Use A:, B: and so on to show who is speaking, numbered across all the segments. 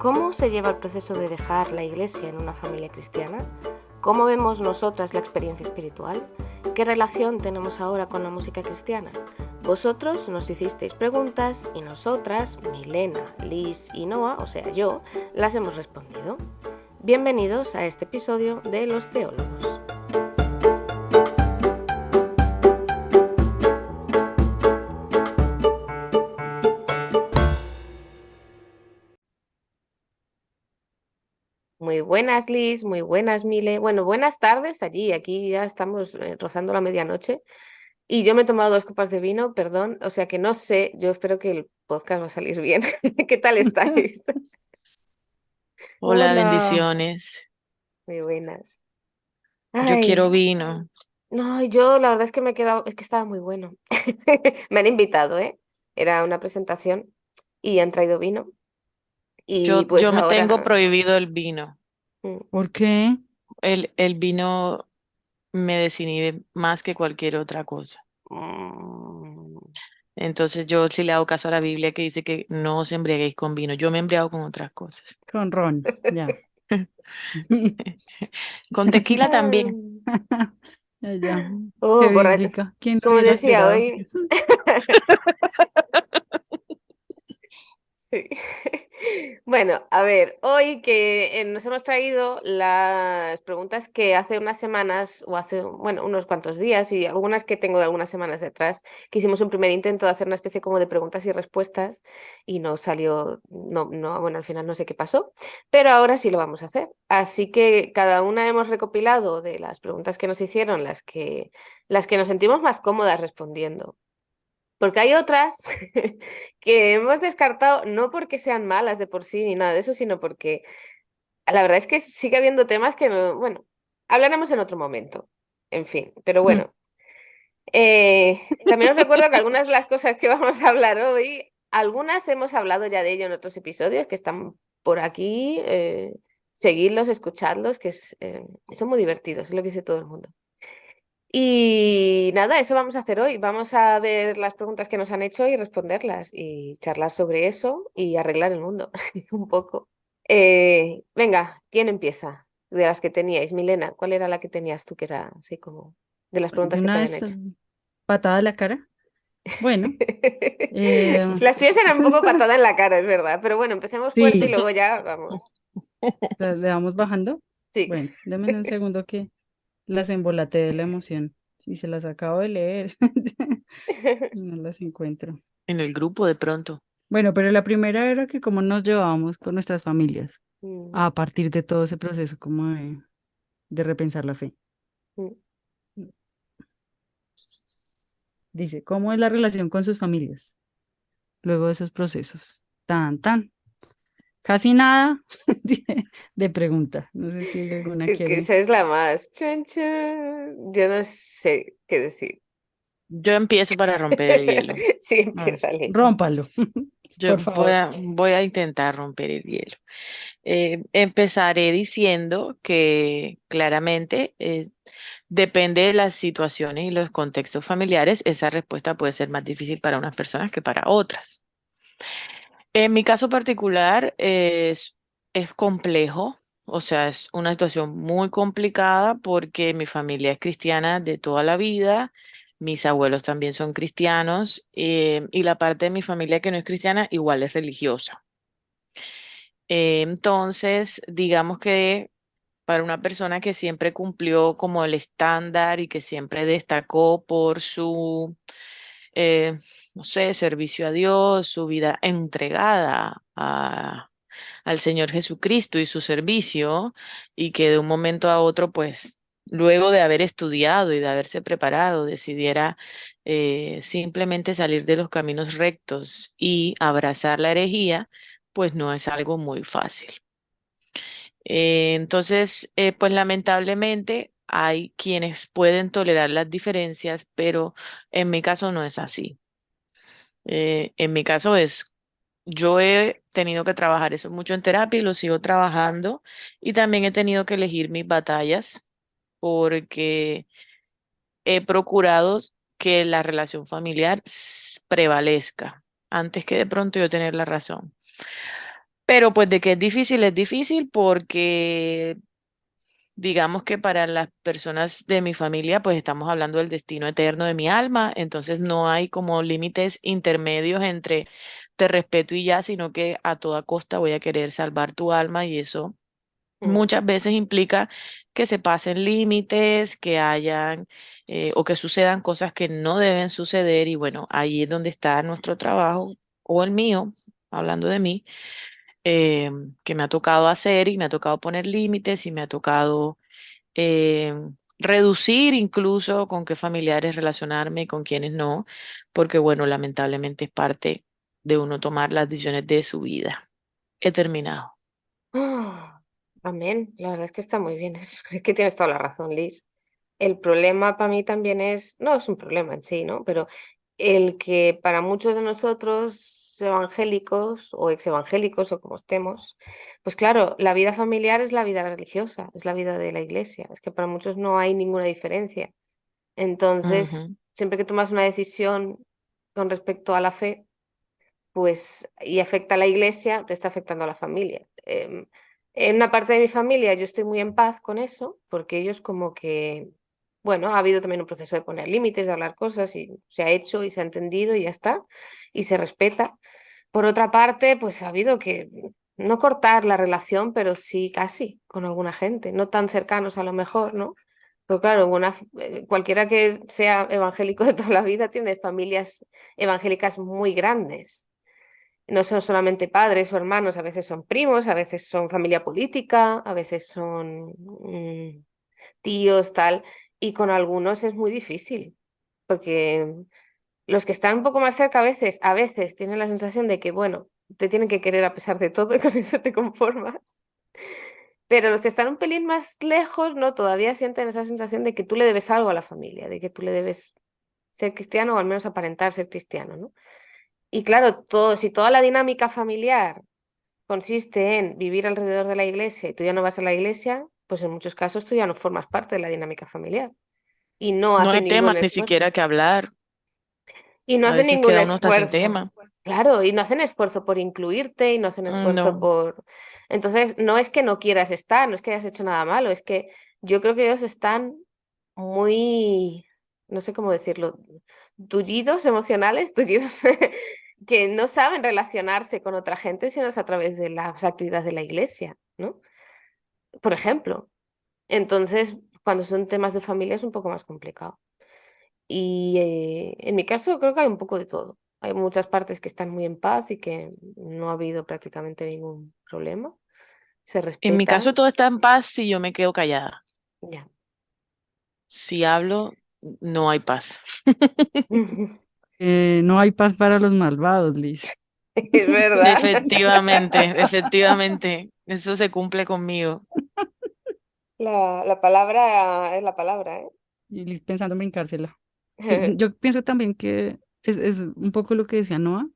A: ¿Cómo se lleva el proceso de dejar la iglesia en una familia cristiana? ¿Cómo vemos nosotras la experiencia espiritual? ¿Qué relación tenemos ahora con la música cristiana? Vosotros nos hicisteis preguntas y nosotras, Milena, Liz y Noa, o sea yo, las hemos respondido. Bienvenidos a este episodio de Los Teólogos. Muy buenas, Liz, muy buenas, Mile. Bueno, buenas tardes allí. Aquí ya estamos rozando la medianoche. Y yo me he tomado 2 copas de vino, perdón. O sea que no sé, yo espero que el podcast va a salir bien. ¿Qué tal estáis?
B: Hola,
C: Hola,
B: bendiciones.
A: Muy buenas.
B: Yo quiero
A: Ay,
B: vino.
A: no, yo la verdad es que me he quedado, es que estaba muy bueno. Me han invitado, ¿eh? Era una presentación y han traído vino. Y
B: Yo
A: pues
B: me tengo
A: ahora...
B: prohibido el vino.
A: mm,
C: ¿por qué?
B: El vino me desinhibe más que cualquier otra cosa.
A: mm,
B: Entonces yo sí le hago caso a la Biblia que dice que no os embriaguéis con vino. Yo me embriago con otras cosas.
C: Con ron, ya.
B: Con tequila también.
A: mm.
C: Ya, ya. Qué
A: Oh,
C: bíblica. ¿Quién lo
A: como
C: hubiera
A: decía
C: esperado?
A: hoy. Sí. Bueno, a ver, hoy que nos hemos traído las preguntas que hace unas semanas, o hace, bueno, unos cuantos días, y algunas que tengo de algunas semanas detrás, que hicimos un primer intento de hacer una especie como de preguntas y respuestas, y no salió, no, bueno, al final no sé qué pasó, pero ahora sí lo vamos a hacer. Así que cada una hemos recopilado de las preguntas que nos hicieron, las que nos sentimos más cómodas respondiendo. Porque hay otras que hemos descartado, no porque sean malas de por sí ni nada de eso, sino porque la verdad es que sigue habiendo temas que, bueno, hablaremos en otro momento. En fin, pero bueno. También os recuerdo que algunas de las cosas que vamos a hablar hoy, algunas hemos hablado ya de ello en otros episodios que están por aquí. Seguidlos, escuchadlos, son muy divertidos, es lo que dice todo el mundo. Y nada, eso vamos a hacer hoy. Vamos a ver las preguntas que nos han hecho y responderlas y charlar sobre eso y arreglar el mundo un poco. Venga, ¿quién empieza? De las que teníais, Milena, ¿cuál era la que tenías tú que era así como de las
C: De
A: preguntas que te
C: una
A: habían
C: vez,
A: hecho?
C: patada a la cara. Bueno, eh,
A: Las tuyas eran un poco patada en la cara, es verdad, pero bueno, empecemos fuerte y
C: sí,
A: luego ya vamos.
C: le vamos bajando.
A: Sí.
C: Bueno, denme un segundo que las embolaté de la emoción. Si se las acabo de leer, no las encuentro.
B: En el grupo de pronto.
C: Bueno, pero la primera era que cómo nos llevábamos con nuestras familias
A: Mm,
C: a partir de todo ese proceso como de repensar la fe.
A: mm.
C: Dice, ¿cómo es la relación con sus familias luego de esos procesos? Tan, tan. Casi nada de pregunta. No sé si alguna
A: Es que
C: quiere.
A: esa es la más. Chun, chun. Yo no sé qué decir.
B: Yo empiezo para romper el hielo.
A: Sí,
C: A ver,
A: empieza Liz.
C: rómpalo,
B: Yo
C: por favor.
B: voy a intentar romper el hielo. Empezaré diciendo que claramente depende de las situaciones y los contextos familiares, esa respuesta puede ser más difícil para unas personas que para otras. En mi caso particular es complejo, o sea, es una situación muy complicada porque mi familia es cristiana de toda la vida, mis abuelos también son cristianos y la parte de mi familia que no es cristiana igual es religiosa. Entonces, digamos que para una persona que siempre cumplió como el estándar y que siempre destacó por su, eh, no sé, servicio a Dios, su vida entregada al Señor Jesucristo y su servicio, y que de un momento a otro, pues, luego de haber estudiado y de haberse preparado, decidiera simplemente salir de los caminos rectos y abrazar la herejía, pues no es algo muy fácil. Entonces, pues lamentablemente hay quienes pueden tolerar las diferencias, pero en mi caso no es así. En mi caso yo he tenido que trabajar eso mucho en terapia y lo sigo trabajando y también he tenido que elegir mis batallas porque he procurado que la relación familiar prevalezca antes que de pronto yo tener la razón. Pero pues de que es difícil porque digamos que para las personas de mi familia, pues estamos hablando del destino eterno de mi alma, entonces no hay como límites intermedios entre te respeto y ya, sino que a toda costa voy a querer salvar tu alma y eso
A: Mm.
B: muchas veces implica que se pasen límites, que hayan o que sucedan cosas que no deben suceder y bueno, ahí es donde está nuestro trabajo o el mío, hablando de mí, eh, que me ha tocado hacer y me ha tocado poner límites y me ha tocado eh, reducir incluso con qué familiares relacionarme y con quiénes no, porque bueno, lamentablemente es parte de uno tomar las decisiones de su vida. He terminado.
A: Ah, amén. La verdad es que está muy bien eso. Es que tienes toda la razón, Liz. El problema para mí también es, no es un problema en sí, ¿no? Pero el que para muchos de nosotros evangélicos o exevangélicos o como estemos, pues claro, la vida familiar es la vida religiosa, es la vida de la iglesia. Es que para muchos no hay ninguna diferencia. Entonces,
B: Ujú.
A: siempre que tomas una decisión con respecto a la fe, pues, y afecta a la iglesia, te está afectando a la familia. En una parte de mi familia yo estoy muy en paz con eso, porque ellos como que, bueno, ha habido también un proceso de poner límites, de hablar cosas, y se ha hecho y se ha entendido y ya está, y se respeta. Por otra parte, pues ha habido que no cortar la relación, pero sí casi con alguna gente, no tan cercanos a lo mejor, ¿no? Pero claro, cualquiera que sea evangélico de toda la vida tiene familias evangélicas muy grandes. No son solamente padres o hermanos, a veces son primos, a veces son familia política, a veces son tíos, tal, y con algunos es muy difícil, porque los que están un poco más cerca a veces tienen la sensación de que, bueno, te tienen que querer a pesar de todo y con eso te conformas. Pero los que están un pelín más lejos, ¿no? Todavía sienten esa sensación de que tú le debes algo a la familia, de que tú le debes ser cristiano o al menos aparentar ser cristiano, ¿no? Y claro, si toda la dinámica familiar consiste en vivir alrededor de la iglesia y tú ya no vas a la iglesia, pues en muchos casos tú ya no formas parte de la dinámica familiar y no
B: No hay
A: hacen
B: tema
A: ningún
B: ni
A: esfuerzo.
B: siquiera que hablar.
A: Y no
B: A
A: hacen
B: veces
A: ningún
B: queda uno hasta sin
A: esfuerzo.
B: tema.
A: Claro, y no hacen esfuerzo por incluirte y no hacen esfuerzo
B: No,
A: por... Entonces, no es que no quieras estar, no es que hayas hecho nada malo, es que yo creo que ellos están muy, no sé cómo decirlo, tullidos emocionales, tullidos, que no saben relacionarse con otra gente sino es a través de las actividades de la iglesia, ¿no? Por ejemplo. Entonces, cuando son temas de familia es un poco más complicado. Y en mi caso creo que hay un poco de todo. Hay muchas partes que están muy en paz y que no ha habido prácticamente ningún problema. Se
B: en mi caso
A: respetan.
B: todo está en paz si yo me quedo callada.
A: Ya.
B: Si hablo, no hay paz.
C: No hay paz para los malvados, Liz.
A: Es verdad.
B: Efectivamente, efectivamente, eso se cumple conmigo.
A: La palabra es la palabra, ¿eh?
C: Y Liz pensando en brincársela. Sí, yo pienso también que es un poco lo que decía Noah.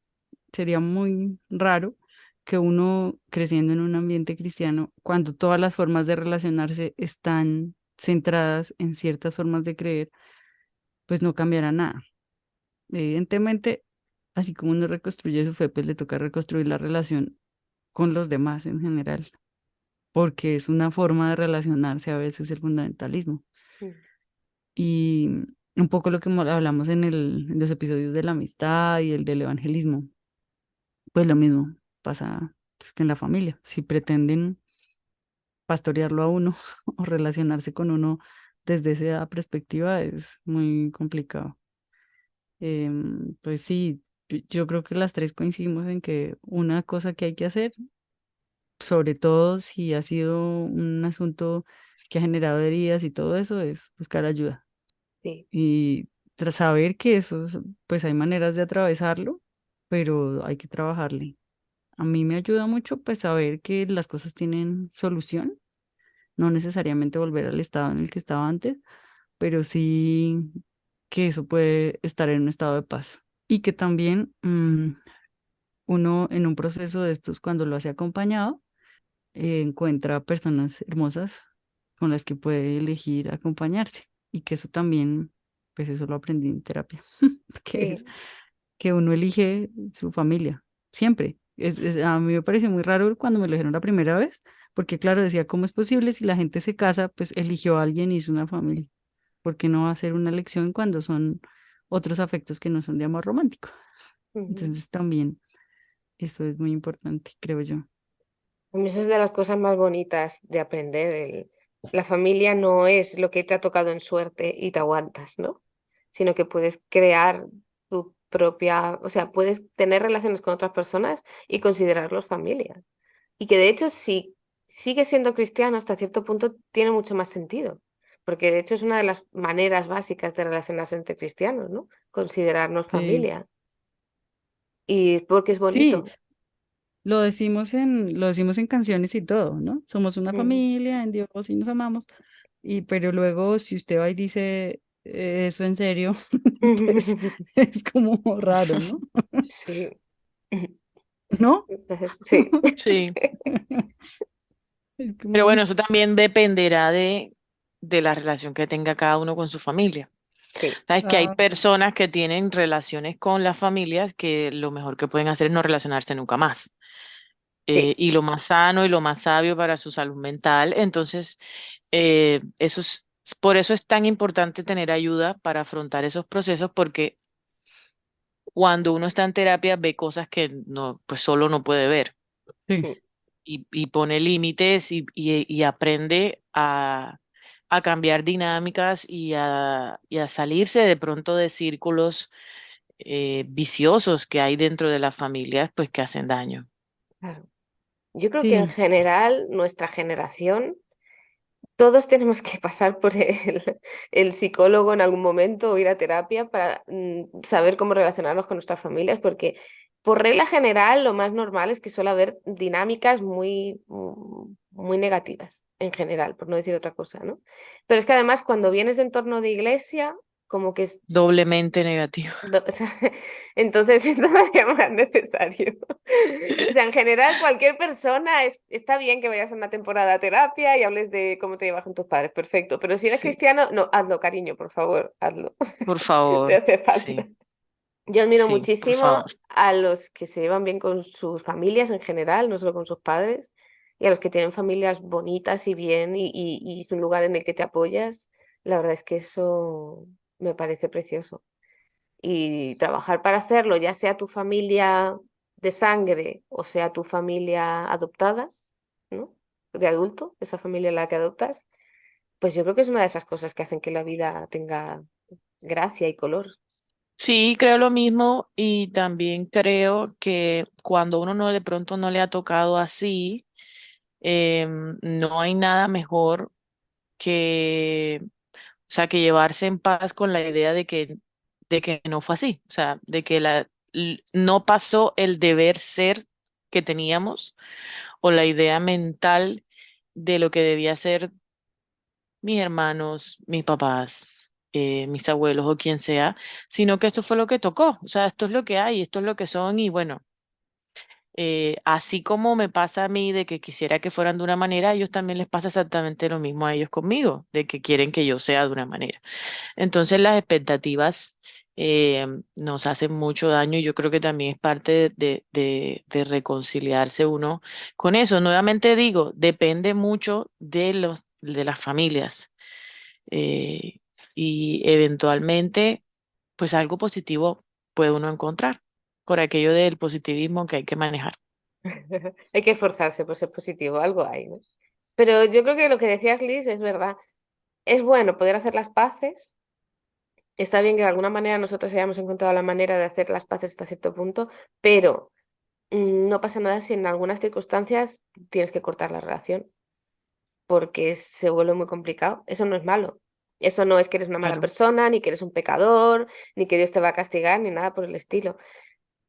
C: Sería muy raro que uno creciendo en un ambiente cristiano, cuando todas las formas de relacionarse están centradas en ciertas formas de creer, pues no cambiará nada. Evidentemente, así como uno reconstruye su fe, pues le toca reconstruir la relación con los demás en general, porque es una forma de relacionarse a veces el fundamentalismo. Y un poco lo que hablamos en los episodios de la amistad y el del evangelismo, pues lo mismo pasa pues, que en la familia. Si pretenden pastorearlo a uno o relacionarse con uno desde esa perspectiva, es muy complicado. Pues sí, yo creo que las tres coincidimos en que una cosa que hay que hacer, sobre todo si ha sido un asunto que ha generado heridas y todo eso, es buscar ayuda.
A: Sí,
C: Y tras saber que eso, pues hay maneras de atravesarlo, pero hay que trabajarle. A mí me ayuda mucho pues saber que las cosas tienen solución, no necesariamente volver al estado en el que estaba antes, pero sí que eso puede estar en un estado de paz. Y que también uno en un proceso de estos, cuando lo hace acompañado, encuentra personas hermosas con las que puede elegir acompañarse. Y que eso también, pues eso lo aprendí en terapia, que es
A: sí,
C: que uno elige su familia, siempre. A mí me pareció muy raro cuando me lo dijeron la primera vez, porque claro, decía, ¿cómo es posible si la gente se casa, pues eligió a alguien y hizo una familia? ¿Por qué no va a ser una elección cuando son otros afectos que no son de amor romántico?
A: Ujú.
C: Entonces también eso es muy importante, creo yo.
A: A mí eso es de las cosas más bonitas de aprender. La familia no es lo que te ha tocado en suerte y te aguantas, ¿no? Sino que puedes crear tu propia, o sea, puedes tener relaciones con otras personas y considerarlos familia. Y que de hecho, si sigues siendo cristiano hasta cierto punto, tiene mucho más sentido. Porque de hecho es una de las maneras básicas de relacionarse entre cristianos, ¿no? Considerarnos
C: Sí,
A: familia. Y porque es
C: sí,
A: bonito.
C: lo decimos en canciones y todo, ¿no? Somos una
A: Ujú.
C: familia en Dios y nos amamos. Pero luego, si usted va y dice eso en serio, pues es como raro, ¿no?
A: Sí.
C: ¿No?
A: Entonces, sí.
B: Sí,
C: Es
B: pero
C: como,
B: bueno,
C: uy,
B: eso también dependerá de la relación que tenga cada uno con su familia.
A: Sí.
B: Sabes que hay
C: ah,
B: personas que tienen relaciones con las familias que lo mejor que pueden hacer es no relacionarse nunca más.
A: Sí.
B: Y lo más sano y lo más sabio para su salud mental. Entonces, por eso es tan importante tener ayuda para afrontar esos procesos, porque cuando uno está en terapia ve cosas que no, pues solo no puede ver
C: sí,
A: Mm.
B: y pone límites y aprende a cambiar dinámicas y a salirse de pronto de círculos viciosos que hay dentro de las familias, pues que hacen daño.
A: Claro. Yo creo que en
C: sí,
A: general nuestra generación, todos tenemos que pasar por el psicólogo en algún momento o ir a terapia para saber cómo relacionarnos con nuestras familias, porque por regla general lo más normal es que suele haber dinámicas muy negativas en general, por no decir otra cosa, ¿no? Pero es que además cuando vienes de entorno de iglesia, como que es
B: Doblemente negativo.
A: O sea, entonces es todavía más necesario. O sea, en general, cualquier persona está bien que vayas a una temporada a terapia y hables de cómo te llevas con tus padres, perfecto. Pero si eres
B: Sí,
A: cristiano, no, hazlo, cariño, por favor, hazlo.
B: por
A: Te
B: favor.
A: hace falta.
B: Sí,
A: Yo admiro
B: sí, por
A: muchísimo
B: favor.
A: a los que se llevan bien con sus familias en general, no solo con sus padres, y a los que tienen familias bonitas y bien y es un lugar en el que te apoyas. La verdad es que eso me parece precioso y trabajar para hacerlo, ya sea tu familia de sangre o sea tu familia adoptada, ¿no? De adulto, esa familia a la que adoptas, pues yo creo que es una de esas cosas que hacen que la vida tenga gracia y color.
B: Sí, creo lo mismo y también creo que cuando uno no de pronto no le ha tocado así, no hay nada mejor que, o sea, que llevarse en paz con la idea de que no fue así, o sea, de que no pasó el deber ser que teníamos o la idea mental de lo que debía ser mis hermanos, mis papás, mis abuelos o quien sea, sino que esto fue lo que tocó, o sea, esto es lo que hay, esto es lo que son y bueno, así como me pasa a mí de que quisiera que fueran de una manera, a ellos también les pasa exactamente lo mismo a ellos conmigo, de que quieren que yo sea de una manera. Entonces las expectativas nos hacen mucho daño y yo creo que también es parte de reconciliarse uno con eso. Nuevamente digo, depende mucho de las familias eh, y eventualmente, pues algo positivo puede uno encontrar por aquello del positivismo que hay que manejar.
A: Hay que esforzarse por ser positivo, algo hay, ¿no? Pero yo creo que lo que decías, Liz, es verdad. Es bueno poder hacer las paces. Está bien que de alguna manera nosotros hayamos encontrado la manera de hacer las paces hasta cierto punto, pero no pasa nada si en algunas circunstancias tienes que cortar la relación, porque se vuelve muy complicado. Eso no es malo. Eso no es que eres una mala
B: Claro.
A: persona, ni que eres un pecador, ni que Dios te va a castigar, ni nada por el estilo.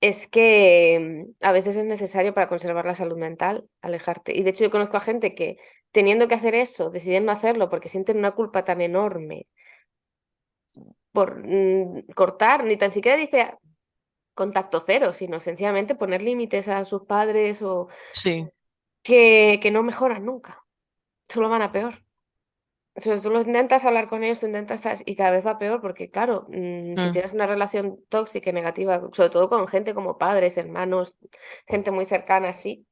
A: Es que a veces es necesario para conservar la salud mental, alejarte. Y de hecho yo conozco a gente que teniendo que hacer eso, deciden no hacerlo porque sienten una culpa tan enorme por cortar, ni tan siquiera dice contacto cero, sino sencillamente poner límites a sus padres o
B: Sí,
A: que no mejoran nunca, solo van a peor. tú lo intentas hablar con ellos, tú intentas y cada vez va peor porque, claro, si
B: Mm.
A: tienes una relación tóxica y negativa, sobre todo con gente como padres, hermanos, gente muy cercana así,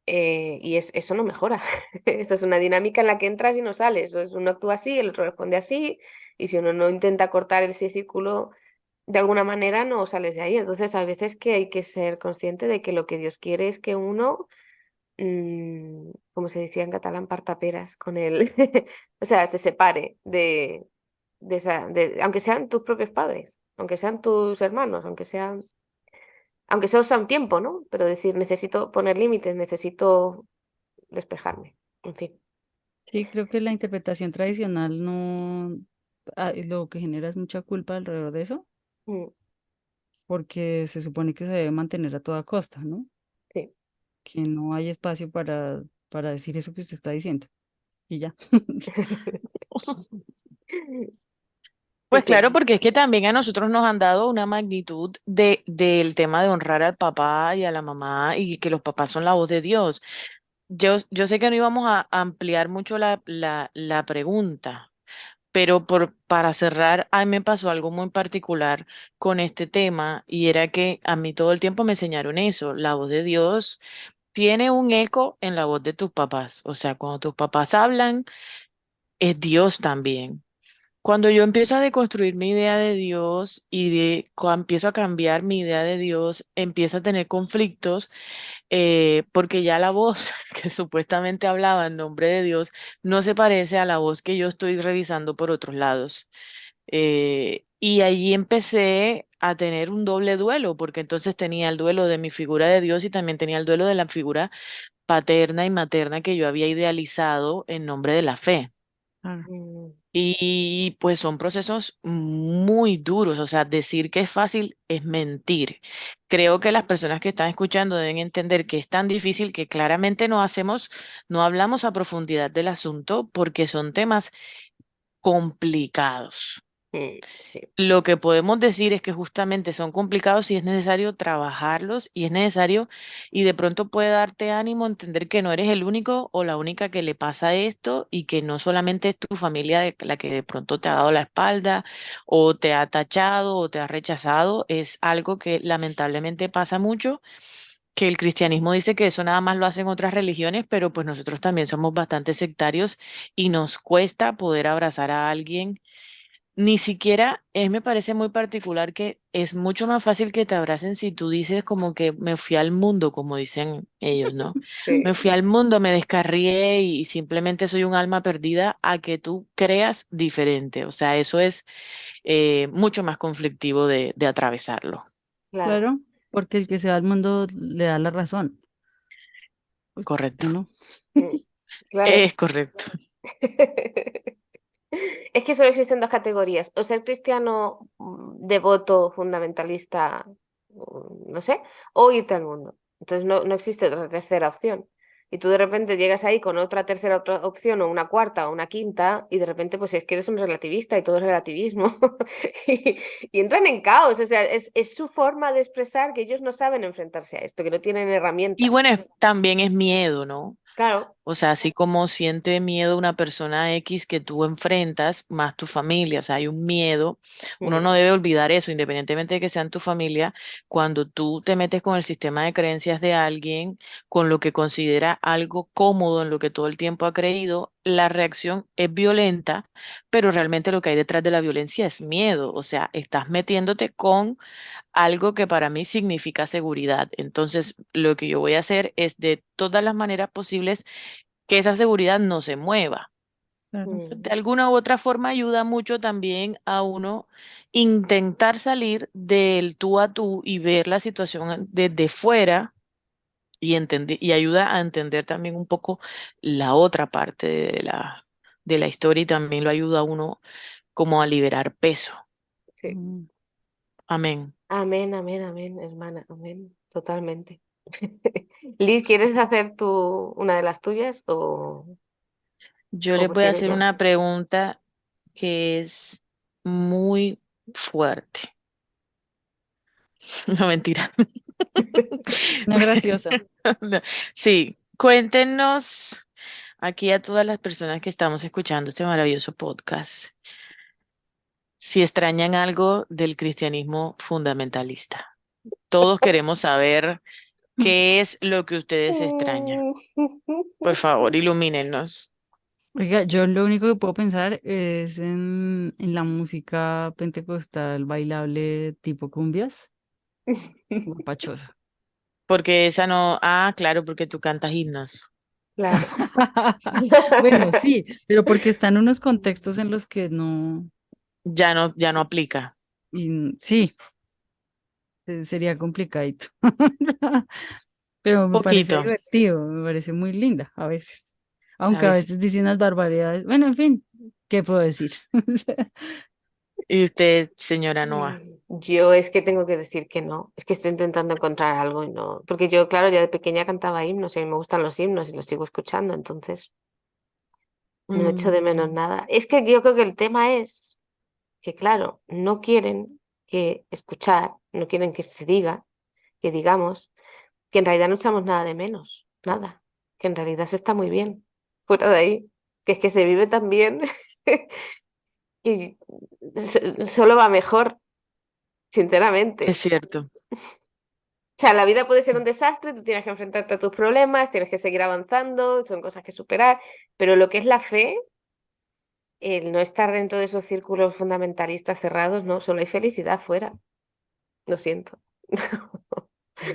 A: eh, y eso no mejora. Eso es una dinámica en la que entras y no sales. Uno actúa así, el otro responde así, y si uno no intenta cortar ese círculo de alguna manera, no sales de ahí. Entonces, a veces que hay que ser consciente de que lo que Dios quiere es que uno como se decía en catalán, partaperas con él, o sea, se separe aunque sean tus propios padres, aunque sean tus hermanos, aunque solo sea un tiempo, ¿no? Pero decir, necesito poner límites, necesito despejarme, en fin.
C: Sí, creo que la interpretación tradicional no, lo que genera es mucha culpa alrededor de eso,
A: Mm,
C: porque se supone que se debe mantener a toda costa, ¿no?
A: sí.
C: Que no hay espacio para decir eso que usted está diciendo. Y ya.
A: ¿Y
B: Pues
A: qué?
B: claro, porque es que también a nosotros nos han dado una magnitud del tema de honrar al papá y a la mamá y que los papás son la voz de Dios. Yo sé que no íbamos a ampliar mucho la pregunta, pero para cerrar, a mí me pasó algo muy particular con este tema y era que a mí todo el tiempo me enseñaron eso, la voz de Dios tiene un eco en la voz de tus papás, o sea, cuando tus papás hablan, es Dios también. Cuando yo empiezo a deconstruir mi idea de Dios y empiezo a cambiar mi idea de Dios, empiezo a tener conflictos porque ya la voz que supuestamente hablaba en nombre de Dios no se parece a la voz que yo estoy revisando por otros lados. Y allí empecé a tener un doble duelo, porque entonces tenía el duelo de mi figura de Dios y también tenía el duelo de la figura paterna y materna que yo había idealizado en nombre de la fe.
C: Claro,
A: Mm,
B: Y pues son procesos muy duros, o sea, decir que es fácil es mentir. Creo que las personas que están escuchando deben entender que es tan difícil que claramente no hablamos a profundidad del asunto porque son temas complicados.
A: sí,
B: Lo que podemos decir es que justamente son complicados y es necesario trabajarlos y es necesario y de pronto puede darte ánimo a entender que no eres el único o la única que le pasa esto y que no solamente es tu familia la que de pronto te ha dado la espalda o te ha tachado o te ha rechazado, es algo que lamentablemente pasa mucho, que el cristianismo dice que eso nada más lo hacen otras religiones, pero pues nosotros también somos bastante sectarios y nos cuesta poder abrazar a alguien ni siquiera me parece muy particular que es mucho más fácil que te abracen si tú dices como que me fui al mundo, como dicen ellos, ¿no? Me
A: sí,
B: fui al mundo, me descarrié y simplemente soy un alma perdida a que tú creas diferente. O sea, eso es mucho más conflictivo de atravesarlo.
A: claro.
C: claro, porque el que se va al mundo le da la razón. Pues,
B: Correcto.
C: yo no.
A: Mm, claro.
B: Es correcto.
A: Es que solo existen dos categorías, o ser cristiano devoto, fundamentalista, no sé, o irte al mundo. Entonces no existe otra tercera opción. Y tú de repente llegas ahí con otra opción, o una cuarta, o una quinta, y de repente pues es que eres un relativista y todo es relativismo. Y, y entran en caos, o sea, es su forma de expresar que ellos no saben enfrentarse a esto, que no tienen
B: Y
A: herramientas.
B: bueno, también es miedo, ¿no?
A: Claro.
B: O sea, así como siente miedo una persona X que tú enfrentas, más tu familia, o sea, hay un miedo, uno
A: Mm,
B: no debe olvidar eso, independientemente de que sean tu familia, cuando tú te metes con el sistema de creencias de alguien, con lo que considera algo cómodo en lo que todo el tiempo ha creído, la reacción es violenta, pero realmente lo que hay detrás de la violencia es miedo, o sea, estás metiéndote con algo que para mí significa seguridad. Entonces, lo que yo voy a hacer es de todas las maneras posibles que esa seguridad no se mueva.
C: Claro,
B: De
A: mm,
B: alguna u otra forma ayuda mucho también a uno intentar salir del tú a tú y ver la situación desde fuera y entender, y ayuda a entender también un poco la otra parte de la historia y también lo ayuda a uno como a liberar peso.
A: sí.
C: mm,
B: Amén.
A: Amén, amén, amén, hermana, amén, totalmente. Liz, ¿quieres hacer una de las tuyas
B: Yo
A: o
B: les voy a
A: tiro
B: hacer
A: yo?
B: una pregunta que es muy fuerte. No, mentira.
C: una graciosa.
B: No. Sí, cuéntenos. aquí a todas las personas que estamos escuchando este maravilloso podcast, si extrañan algo del cristianismo fundamentalista. Todos queremos saber qué es lo que ustedes extrañan. Por favor, ilumínenos.
C: Oiga, yo lo único que puedo pensar es en la música pentecostal bailable tipo cumbias, guapachosa.
B: Porque esa no, ah, claro, porque tú cantas himnos.
A: Claro.
C: Bueno, sí, pero porque están unos contextos en los que no,
B: Ya no aplica.
C: sí, sería complicadito. Pero me parece
B: Poquito.
C: divertido, me parece muy linda a veces.
B: A
C: Aunque a
B: veces.
C: veces dicen unas barbaridades. Bueno, en fin, ¿qué puedo decir?
B: Y usted, señora Noa.
A: Yo es que tengo que decir que no, es que estoy intentando encontrar algo y no, porque yo, claro, ya de pequeña cantaba himnos y a mí me gustan los himnos y los sigo escuchando, entonces no echo de menos
B: Mm,
A: nada. Es que yo creo que el tema es que, claro, no quieren que escuchar, no quieren que se diga, que digamos, que en realidad no echamos nada de menos, nada, que en realidad se está muy bien, fuera de ahí, que es que se vive tan bien que solo va mejor,
B: es
A: sinceramente.
B: cierto.
A: O sea, la vida puede ser un desastre, tú tienes que enfrentarte a tus problemas, tienes que seguir avanzando, son cosas que superar, pero lo que es la fe, el no estar dentro de esos círculos fundamentalistas cerrados, no, solo hay felicidad fuera. Lo siento.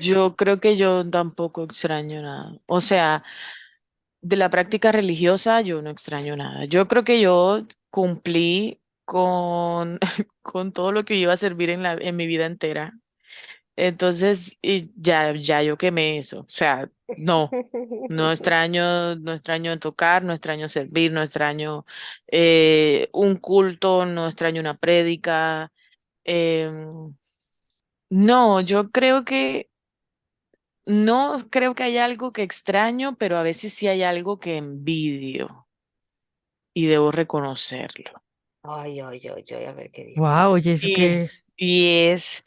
B: Yo creo que yo tampoco extraño nada. O sea, de la práctica religiosa yo no extraño nada. Yo creo que yo cumplí con, con todo lo que iba a servir en mi vida entera. Entonces, y ya yo quemé eso. O sea, no extraño tocar, no extraño servir, no extraño un culto, no extraño una prédica. em, no, yo creo que no creo que haya algo que extraño, pero a veces sí hay algo que envidio y debo reconocerlo.
A: Ay, ay, ay, ay, a ver qué dice.
C: Wow, oye, ¿eso
B: Y,
C: qué es?
B: y es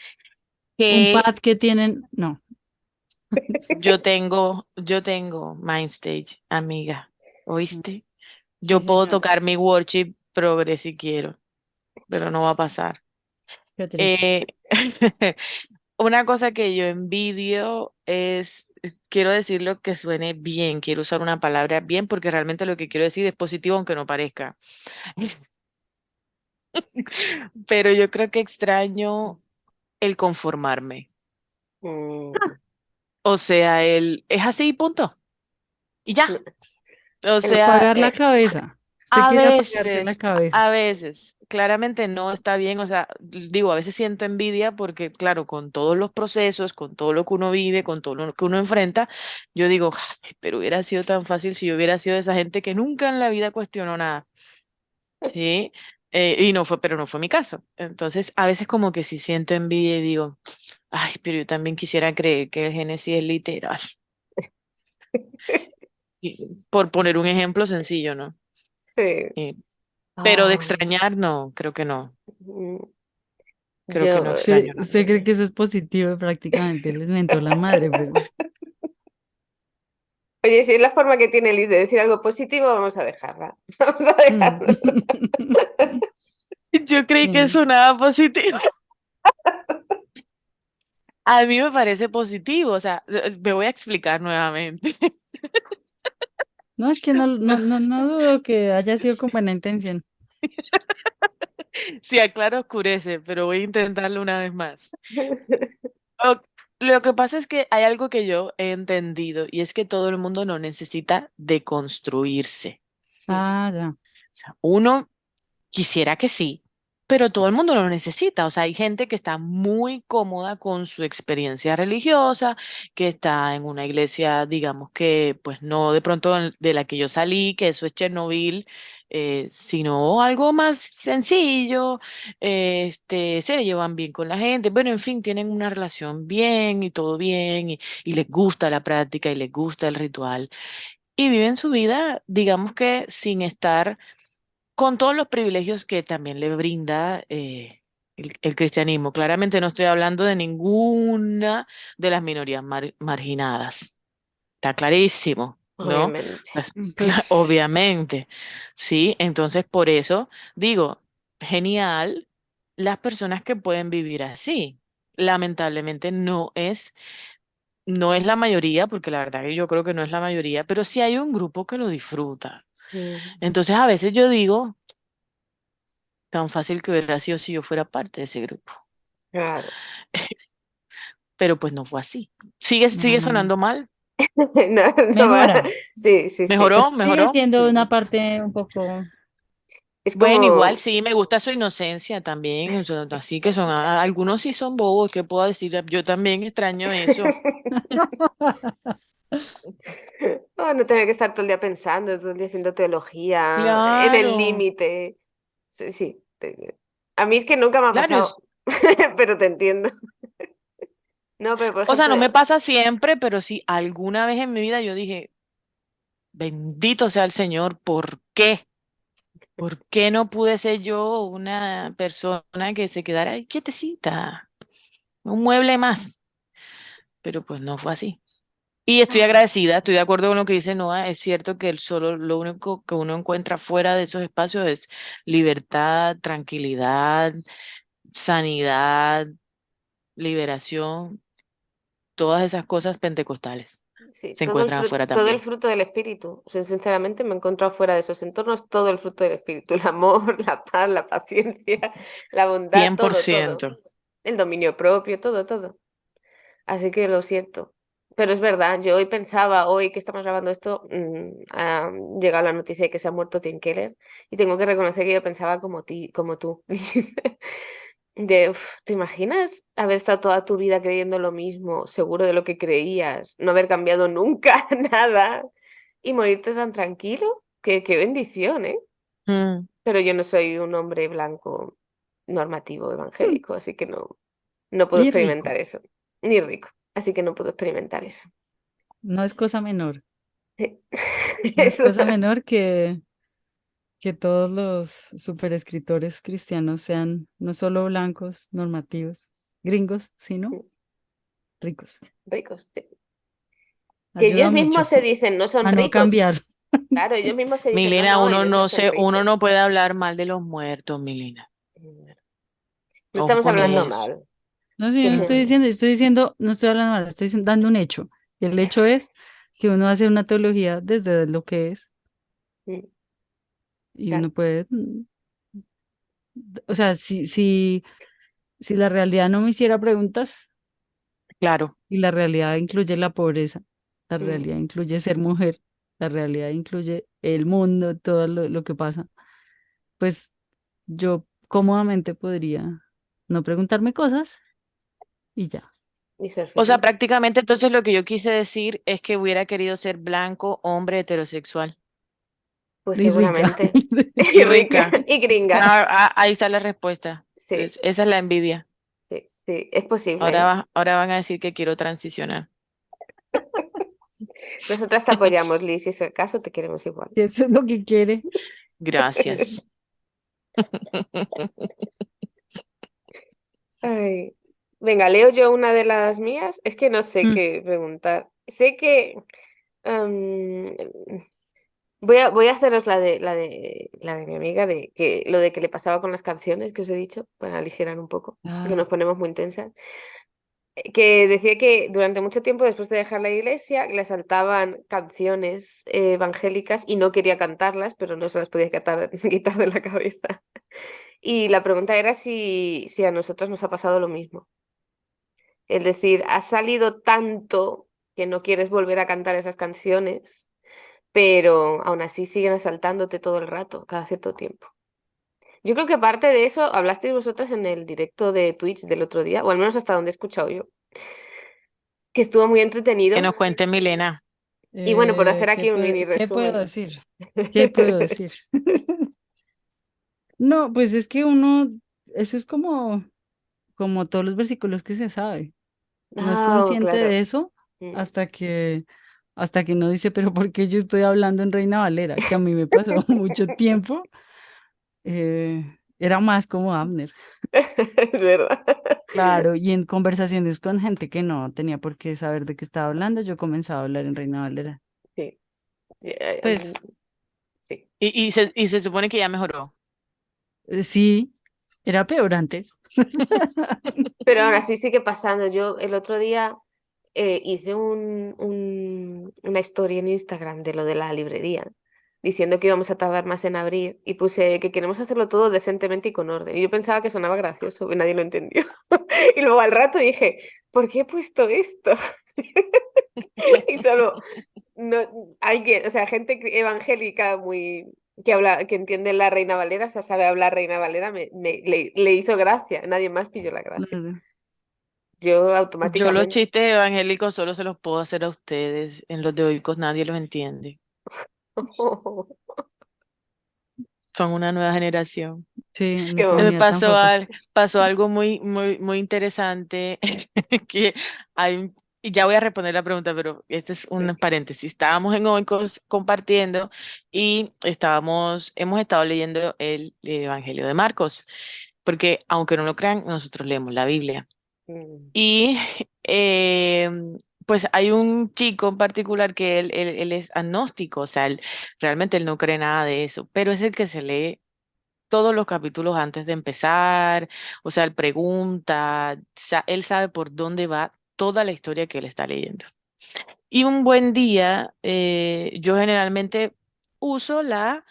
C: Un
B: que
C: pad que tienen, no,
B: yo tengo Mindstage, amiga, ¿oíste?
C: sí,
B: Yo puedo
C: señora,
B: tocar mi worship progress si quiero, pero no va a pasar.
C: qué triste.
B: Eh, una cosa que yo envidio es, quiero decirlo que suene bien, quiero usar una palabra bien porque realmente lo que quiero decir es positivo aunque no parezca. Pero yo creo que extraño el conformarme.
A: Mm,
B: O sea, es así, punto. Y ya.
A: no,
B: O
A: el-
B: sea,
C: Apagar la cabeza. Usted
B: a
C: quiere apagarse la
B: veces,
C: cabeza.
B: a veces, claramente no está bien. O sea, digo, a veces siento envidia porque, claro, con todos los procesos, con todo lo que uno vive, con todo lo que uno enfrenta, yo digo, "Ay, pero hubiera sido tan fácil si yo hubiera sido de esa gente que nunca en la vida cuestionó nada. Sí, y no fue, pero no fue mi caso. Entonces, a veces como que sí siento envidia y digo, ay, pero yo también quisiera creer que el Génesis es literal. Por poner un ejemplo sencillo, ¿no?
A: Sí.
B: Eh, pero de
A: Ah,
B: extrañar, no, creo que no.
A: mm,
B: Creo que
A: yo,
B: no
C: ¿Usted,
B: extraño nada.
C: usted cree que eso es positivo? Prácticamente les mentó la madre, pero...
A: oye, si es la forma que tiene Liz de decir algo positivo, vamos a dejarla. Vamos a
C: Mm.
A: dejarla.
B: Yo creí que
C: Sí.
B: sonaba positivo. A mí me parece positivo, o sea, me voy a explicar nuevamente.
C: No, es que no dudo que haya sido con buena intención.
B: Si aclaro, oscurece, pero voy a intentarlo una vez más. O- Lo que pasa es que hay algo que yo he entendido y es que todo el mundo no necesita deconstruirse.
C: Ah, ya.
B: O sea, uno quisiera que sí, pero todo el mundo lo necesita. O sea, hay gente que está muy cómoda con su experiencia religiosa, que está en una iglesia, digamos que, pues no de pronto de la que yo salí, que eso es Chernobyl, sino algo más sencillo, se llevan bien con la gente, bueno, en fin, tienen una relación bien y todo bien, y les gusta la práctica y les gusta el ritual, y viven su vida, digamos que sin estar con todos los privilegios que también le brinda el cristianismo. Claramente no estoy hablando de ninguna de las minorías marginadas. Está clarísimo. ¿no?
A: Obviamente.
C: Pues
B: Obviamente, ¿sí? Entonces, por eso digo, genial las personas que pueden vivir así. Lamentablemente no es la mayoría, porque la verdad que yo creo que no es la mayoría, pero sí hay un grupo que lo disfruta.
A: Mm,
B: Entonces, a veces yo digo, tan fácil que hubiera sido si yo fuera parte de ese grupo.
A: claro.
B: Pero pues no fue así. ¿Sigue
C: no.
B: sonando mal?
A: No, no va.
C: Mejora.
A: Sí, sí, sí.
B: ¿Mejoró?
C: Sigue
B: ¿Mejoró?
C: siendo una
A: Mm.
C: parte un poco.
A: Es
B: Bueno, igual
A: como,
B: sí, me gusta su inocencia también, o sea, así que son, algunos sí son bobos, ¿qué puedo decir? Yo también extraño eso.
A: oh, no tener que estar todo el día pensando, todo el día haciendo teología, en el
B: Claro,
A: límite. Sí, sí. A mí es que nunca me ha
B: claro,
A: pasado, pero te entiendo. No, pero por
B: o sea,
A: ejemplo,
B: no me pasa siempre, pero sí, alguna vez en mi vida yo dije, bendito sea el Señor, ¿por qué? ¿Por qué no pude ser yo una persona que se quedara ahí quietecita, un mueble más? Pero pues no fue así. Y estoy agradecida, estoy de acuerdo con lo que dice Noah. Es cierto que lo único que uno encuentra fuera de esos espacios es libertad, tranquilidad, sanidad, liberación, todas esas cosas pentecostales
A: sí,
B: se encuentran afuera
A: todo el
B: también.
A: fruto del espíritu. O sea, sinceramente me he encontrado fuera de esos entornos todo el fruto del espíritu. El amor, la paz, la paciencia, la bondad,
B: cien por
A: todo, todo.
B: ciento.
A: El dominio propio, todo, todo. Así que lo siento. Pero es verdad, yo hoy pensaba, hoy que estamos grabando esto, ha llegado la noticia de que se ha muerto Tim Keller y tengo que reconocer que yo pensaba como tú. De, ¿te imaginas haber estado toda tu vida creyendo lo mismo, seguro de lo que creías, no haber cambiado nunca nada y morirte tan tranquilo? Qué bendición, ¿eh?
B: Mm,
A: Pero yo no soy un hombre blanco normativo evangélico, así que no puedo
C: Y rico.
A: experimentar eso. Ni rico, así que no puedo experimentar eso.
C: No es cosa menor. No es
A: Eso.
C: cosa menor que todos los superescritores cristianos sean no solo blancos, normativos, gringos, sino ricos.
A: Ricos, sí. Que
C: Ayuda
A: ellos mismos
C: mucho
A: se dicen no son
C: a no
A: ricos.
C: cambiar.
A: Claro, ellos mismos se dicen, no,
B: Milena,
A: no, ellos no son
B: uno
A: ricos.
B: no puede hablar mal de los muertos, Milena.
A: No
B: Ojo
A: estamos
B: con
A: hablando
B: eso.
A: mal.
C: No, sí, yo
A: Que
C: no
A: se...
C: estoy
B: Mm,
C: diciendo, yo estoy diciendo, no estoy hablando mal, dando un hecho. Y el hecho es que uno hace una teología desde lo que es
A: Mm,
C: y
A: claro.
C: uno puede, o sea, si la realidad no me hiciera preguntas
B: claro.
C: y la realidad incluye la pobreza, la
A: Mm.
C: realidad incluye ser mujer, la realidad incluye el mundo, todo lo que pasa, pues yo cómodamente podría no preguntarme cosas y ya.
A: Y ser
B: O sea,
A: feliz.
B: prácticamente entonces lo que yo quise decir es que hubiera querido ser blanco, hombre, heterosexual
A: Pues
C: Y rica.
A: seguramente.
B: y
A: Y rica.
B: rica.
A: Y gringa.
B: Ahí está la respuesta.
A: Sí,
B: Esa es la envidia.
A: sí, sí. Es posible, ¿eh?
B: Ahora van a decir que quiero transicionar.
A: Nosotras te apoyamos, Liz. Si es el caso, te queremos igual.
C: Si eso es lo que quiere.
B: Gracias.
A: Ay. Venga, leo yo una de las mías. Es que no sé
C: Mm.
A: qué preguntar. Sé que am, voy a haceros la de mi amiga de que lo de que le pasaba con las canciones que os he dicho, para aligerar un poco, que
C: Ah,
A: nos ponemos muy intensas. Que decía que durante mucho tiempo después de dejar la iglesia le saltaban canciones evangélicas y no quería cantarlas, pero no se las podía quitar de la cabeza. Y la pregunta era si a nosotros nos ha pasado lo mismo. Es decir, has salido tanto que no quieres volver a cantar esas canciones, pero aún así siguen asaltándote todo el rato, cada cierto tiempo. Yo creo que parte de eso hablasteis vosotras en el directo de Twitch del otro día, o al menos hasta donde he escuchado yo, que estuvo muy
B: Que
A: entretenido.
B: nos cuente Milena.
A: Y bueno, por hacer aquí un mini
C: ¿qué puedo
A: resumen.
C: decir? ¿Qué puedo decir? No, pues es que uno, eso es como todos los versículos que se sabe. No es
A: Ah,
C: consciente
A: claro.
C: de eso
A: Mm.
C: hasta que no dice, pero ¿por qué yo estoy hablando en Reina Valera? Que a mí me pasó mucho tiempo. Era más como Abner.
A: Es verdad.
C: Claro, y en conversaciones con gente que no tenía por qué saber de qué estaba hablando, yo comenzaba a hablar en Reina Valera.
A: Sí.
C: Pues
A: Sí.
B: Y se supone que ya mejoró.
C: sí, era peor antes.
A: Pero ahora sí sigue pasando. Yo el otro día hice una historia en Instagram de lo de la librería, diciendo que íbamos a tardar más en abrir y puse que queremos hacerlo todo decentemente y con orden. Y yo pensaba que sonaba gracioso, y nadie lo entendió. Y luego al rato dije, ¿por qué he puesto esto? Y solo no alguien, o sea, gente evangélica muy que habla, que entiende la Reina Valera, o sea, sabe hablar Reina Valera, le hizo gracia, nadie más pilló la gracia.
C: Claro.
A: Yo
B: Yo los
A: automáticamente.
B: chistes evangélicos solo se los puedo hacer a ustedes. En los de oicos nadie los entiende. Son una nueva generación.
C: Sí, en mi
A: Qué
B: Me
C: comunidad
B: pasó,
C: tampoco.
B: pasó algo muy, muy, muy interesante que hay, y ya voy a responder la pregunta, pero este es un paréntesis. Estábamos en Oikos compartiendo y hemos estado leyendo el Evangelio de Marcos, porque aunque no lo crean, nosotros leemos la Biblia.
A: Mm,
B: Y eh, pues hay un chico en particular que él es agnóstico, o sea, realmente él no cree nada de eso, pero es el que se lee todos los capítulos antes de empezar, o sea, él pregunta, él sabe por dónde va toda la historia que él está leyendo. Y un buen día, yo generalmente uso la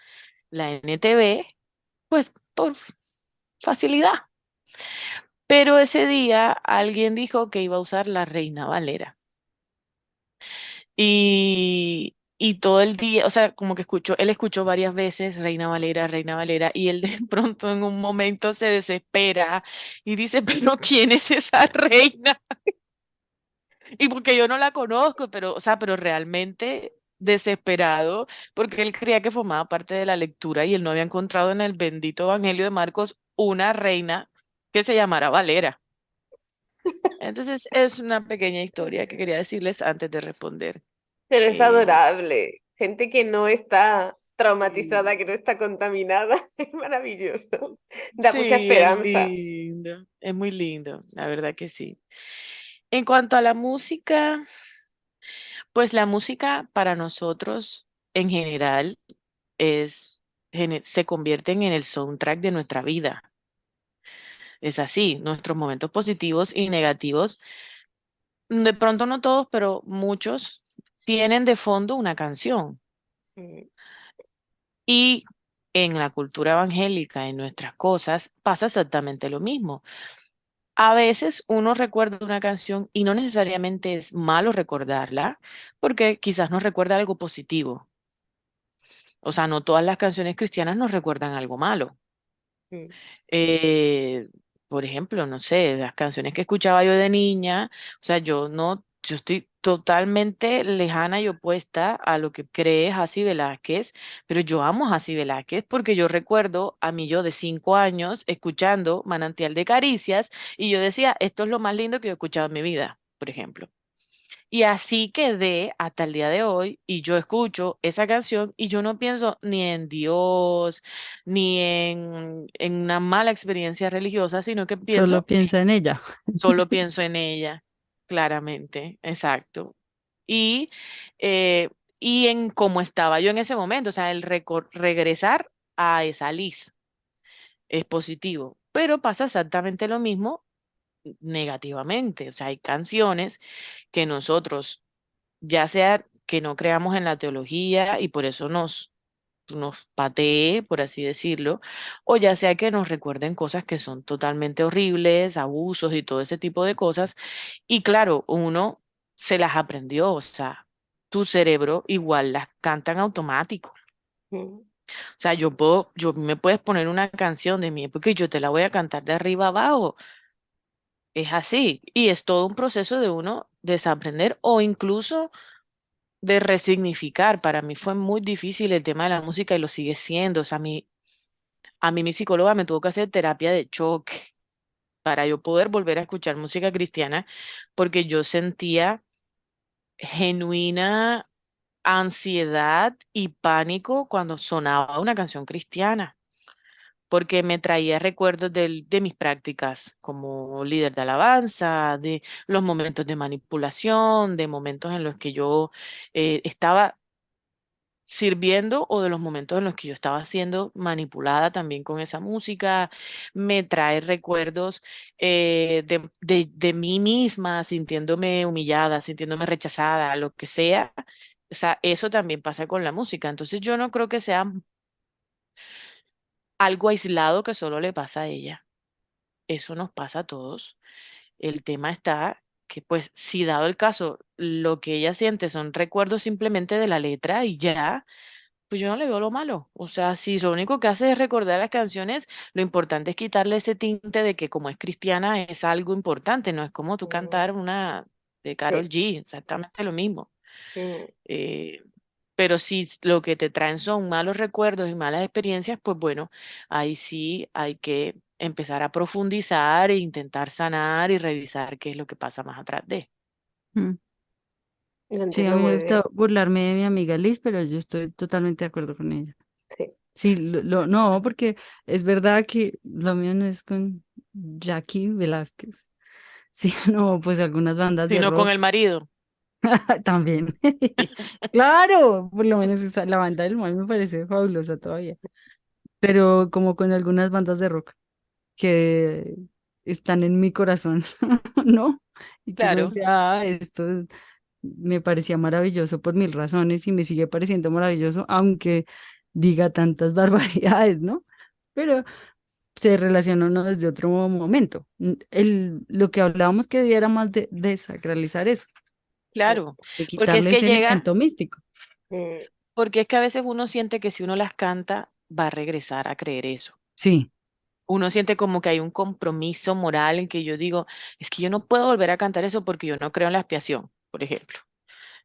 B: NTV, pues por facilidad, pero ese día alguien dijo que iba a usar la Reina Valera. Y todo el día, o sea, como que él escuchó varias veces Reina Valera, y él de pronto en un momento se desespera y dice, pero ¿quién es esa reina? Y porque yo no la conozco, pero, o sea, pero realmente desesperado, porque él creía que formaba parte de la lectura y él no había encontrado en el bendito Evangelio de Marcos una reina que se llamara Valera. Entonces, es una pequeña historia que quería decirles antes de responder.
A: Pero es
B: Eh,
A: adorable. Gente que no está traumatizada,
B: Sí,
A: que no está contaminada. Es maravilloso. Da mucha
B: sí, es
A: esperanza.
B: lindo, es muy lindo, la verdad que sí. En cuanto a la música, pues la música para nosotros en general se convierten en el soundtrack de nuestra vida. Es así, nuestros momentos positivos y negativos, de pronto no todos, pero muchos tienen de fondo una canción.
A: Mm,
B: Y en la cultura evangélica, en nuestras cosas, pasa exactamente lo mismo. A veces uno recuerda una canción y no necesariamente es malo recordarla, porque quizás nos recuerda algo positivo. O sea, no todas las canciones cristianas nos recuerdan algo malo.
A: mm,
B: Eh, por ejemplo, no sé, las canciones que escuchaba yo de niña, o sea, yo estoy totalmente lejana y opuesta a lo que cree Jaci Velázquez, pero yo amo a Jaci Velázquez porque yo recuerdo a mí yo de 5 años escuchando Manantial de Caricias y yo decía, esto es lo más lindo que yo he escuchado en mi vida, por ejemplo. Y así quedé hasta el día de hoy y yo escucho esa canción y yo no pienso ni en Dios, ni en una mala experiencia religiosa, sino que
C: Solo piensa en ella.
B: solo pienso en ella, claramente, exacto. Y, eh, y en cómo estaba yo en ese momento, o sea, el regresar a esa Liz es positivo, pero pasa exactamente lo mismo negativamente, o sea, hay canciones que nosotros ya sea que no creamos en la teología y por eso nos patee, por así decirlo, o ya sea que nos recuerden cosas que son totalmente horribles, abusos y todo ese tipo de cosas. Y claro, uno se las aprendió, o sea, tu cerebro igual las canta en automático.
A: mm.
B: O sea, yo me puedes poner una canción de mi época y yo te la voy a cantar de arriba abajo. Es así. Y es todo un proceso de uno desaprender o incluso de resignificar. Para mí fue muy difícil el tema de la música y lo sigue siendo. O sea, a mí mi psicóloga me tuvo que hacer terapia de choque para yo poder volver a escuchar música cristiana porque yo sentía genuina ansiedad y pánico cuando sonaba una canción cristiana, porque me traía recuerdos de mis prácticas como líder de alabanza, de los momentos de manipulación, de momentos en los que yo estaba sirviendo o de los momentos en los que yo estaba siendo manipulada también con esa música. Me trae recuerdos de mí misma, sintiéndome humillada, sintiéndome rechazada, lo que sea. O sea, eso también pasa con la música. Entonces yo no creo que sea algo aislado que solo le pasa a ella. Eso nos pasa a todos. El tema está que, pues, si dado el caso, lo que ella siente son recuerdos simplemente de la letra y ya, pues yo no le veo lo malo. O sea, si lo único que hace es recordar las canciones, lo importante es quitarle ese tinte de que como es cristiana es algo importante, no es como tú
A: Mm,
B: cantar una de
A: sí.
B: Karol G, exactamente lo mismo.
A: Mm.
B: Eh, pero si lo que te traen son malos recuerdos y malas experiencias, pues bueno, ahí sí hay que empezar a profundizar e intentar sanar y revisar qué es lo que pasa más atrás de.
C: Mm.
A: Lo
C: Sí, a
A: entiendo
C: mí me
A: muy
C: gusta
A: bien.
C: burlarme de mi amiga Liz, pero yo estoy totalmente de acuerdo con ella.
A: Sí.
C: Sí, no, porque es verdad que lo mío no es con Jackie Velázquez. Sí, no, pues algunas bandas de
B: Sino con
C: rock
B: el marido.
C: también. Claro, por lo menos la banda del mal me parece fabulosa todavía. Pero como con algunas bandas de rock que están en mi corazón, ¿no? Y que uno
B: Claro,
C: dice, esto me parecía maravilloso por mil razones y me sigue pareciendo maravilloso, aunque diga tantas barbaridades, ¿no? Pero se relaciona uno desde otro momento. Lo que hablábamos que era más de desacralizar eso,
B: claro.
C: de
B: Porque es
C: quitarle
B: que
C: ese
B: llega,
C: elemento místico.
A: Mm.
B: porque es que a veces uno siente que si uno las canta, va a regresar a creer eso.
C: Sí,
B: Uno siente como que hay un compromiso moral en que yo digo, es que yo no puedo volver a cantar eso porque yo no creo en la expiación, por ejemplo.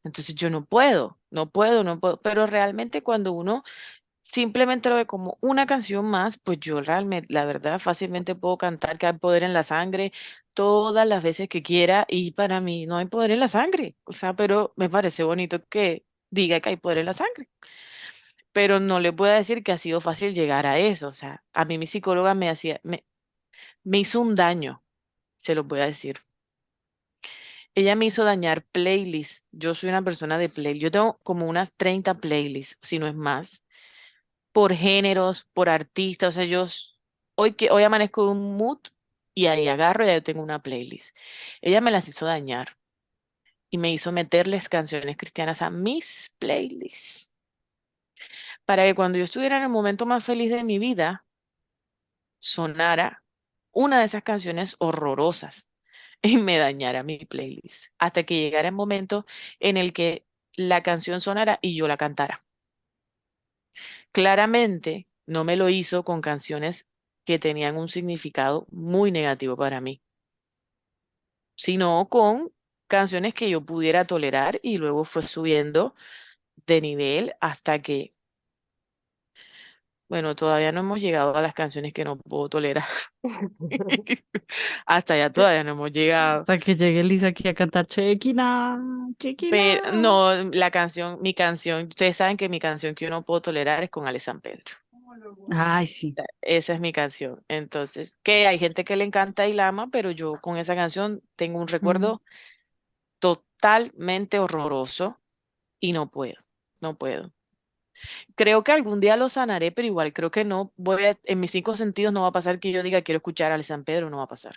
B: Entonces yo no puedo, no puedo, no puedo. Pero realmente cuando uno simplemente lo ve como una canción más, pues yo realmente, la verdad, fácilmente puedo cantar que hay poder en la sangre todas las veces que quiera y para mí no hay poder en la sangre. O sea, pero me parece bonito que diga que hay poder en la sangre. Pero no le puedo decir que ha sido fácil llegar a eso. O sea, a mí mi psicóloga me hizo un daño, se los voy a decir. Ella me hizo dañar playlists. Yo soy una persona de playlist. Yo tengo como unas 30 playlists, si no es más, por géneros, por artistas. O sea, hoy amanezco de un mood y ahí agarro y ya yo tengo una playlist. Ella me las hizo dañar y me hizo meterles canciones cristianas a mis playlists para que cuando yo estuviera en el momento más feliz de mi vida, sonara una de esas canciones horrorosas y me dañara mi playlist, hasta que llegara el momento en el que la canción sonara y yo la cantara. Claramente no me lo hizo con canciones que tenían un significado muy negativo para mí, sino con canciones que yo pudiera tolerar y luego fue subiendo de nivel hasta que, bueno, todavía no hemos llegado a las canciones que no puedo tolerar. Hasta allá todavía no hemos llegado.
C: hasta que llegue Lisa aquí a cantar Chequina,
B: Pero
C: Chequina.
B: no, mi canción, ustedes saben que mi canción que yo no puedo tolerar es con Ale San Pedro.
C: Ay, sí.
B: Esa es mi canción. Entonces, que hay gente que le encanta y la ama, pero yo con esa canción tengo un
C: Mm.
B: recuerdo totalmente horroroso y no puedo, no puedo. Creo que algún día lo sanaré, pero igual creo que no en mis cinco sentidos no va a pasar que yo diga quiero escuchar a Ale San Pedro, no va a pasar.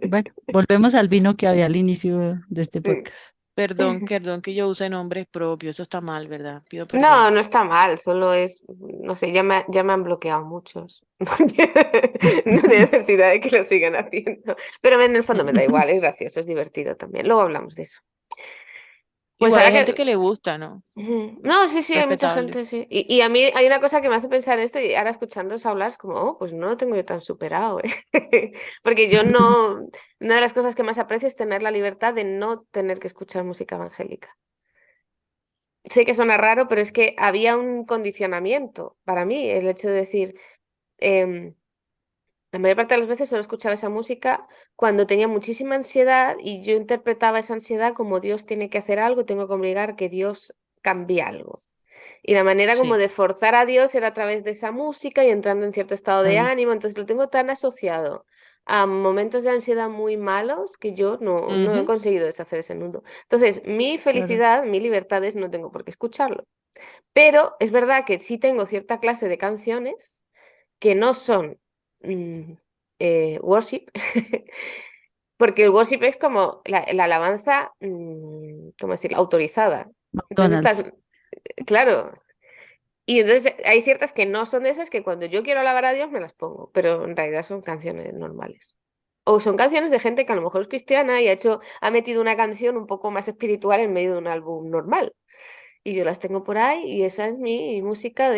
C: Bueno, volvemos al vino que había al inicio de este
A: Sí.
C: podcast.
B: Perdón que yo use nombres propios, eso está mal, ¿verdad? Pido
A: No,
B: perdón.
A: no está mal, solo es, no sé, ya me han bloqueado muchos. No hay necesidad de que lo sigan haciendo. Pero en el fondo me da igual, es gracioso, es divertido también. Luego hablamos de eso. Pues
B: Igual
A: ahora
B: hay gente
A: que...
B: que le gusta, ¿no?
A: Ujú. No, sí, sí, hay mucha
B: Respetable.
A: gente, sí. Y a mí hay una cosa que me hace pensar esto y ahora escuchándoos hablar es como, oh, pues no lo tengo yo tan superado, ¿eh? Porque yo no, una de las cosas que más aprecio es tener la libertad de no tener que escuchar música evangélica. Sé que suena raro, pero es que había un condicionamiento para mí, el hecho de decir, em, la mayor parte de las veces solo escuchaba esa música cuando tenía muchísima ansiedad y yo interpretaba esa ansiedad como Dios tiene que hacer algo, tengo que obligar a que Dios cambie algo. Y la manera como
B: Sí,
A: de forzar a Dios era a través de esa música y entrando en cierto estado de
C: Claro,
A: ánimo. Entonces lo tengo tan asociado a momentos de ansiedad muy malos que yo no he
B: ujú,
A: conseguido deshacer ese nudo. Entonces, mi
C: claro.
A: felicidad, mi libertad es no tengo por qué escucharlo. Pero es verdad que sí tengo cierta clase de canciones que no son mm, worship, porque el worship es como la alabanza, ¿cómo decirlo?, autorizada. Entonces
C: McDonald's.
A: claro, y entonces hay ciertas que no son de esas que cuando yo quiero alabar a Dios me las pongo, pero en realidad son canciones normales. O son canciones de gente que a lo mejor es cristiana y ha metido una canción un poco más espiritual en medio de un álbum normal. Y yo las tengo por ahí y esa es mi música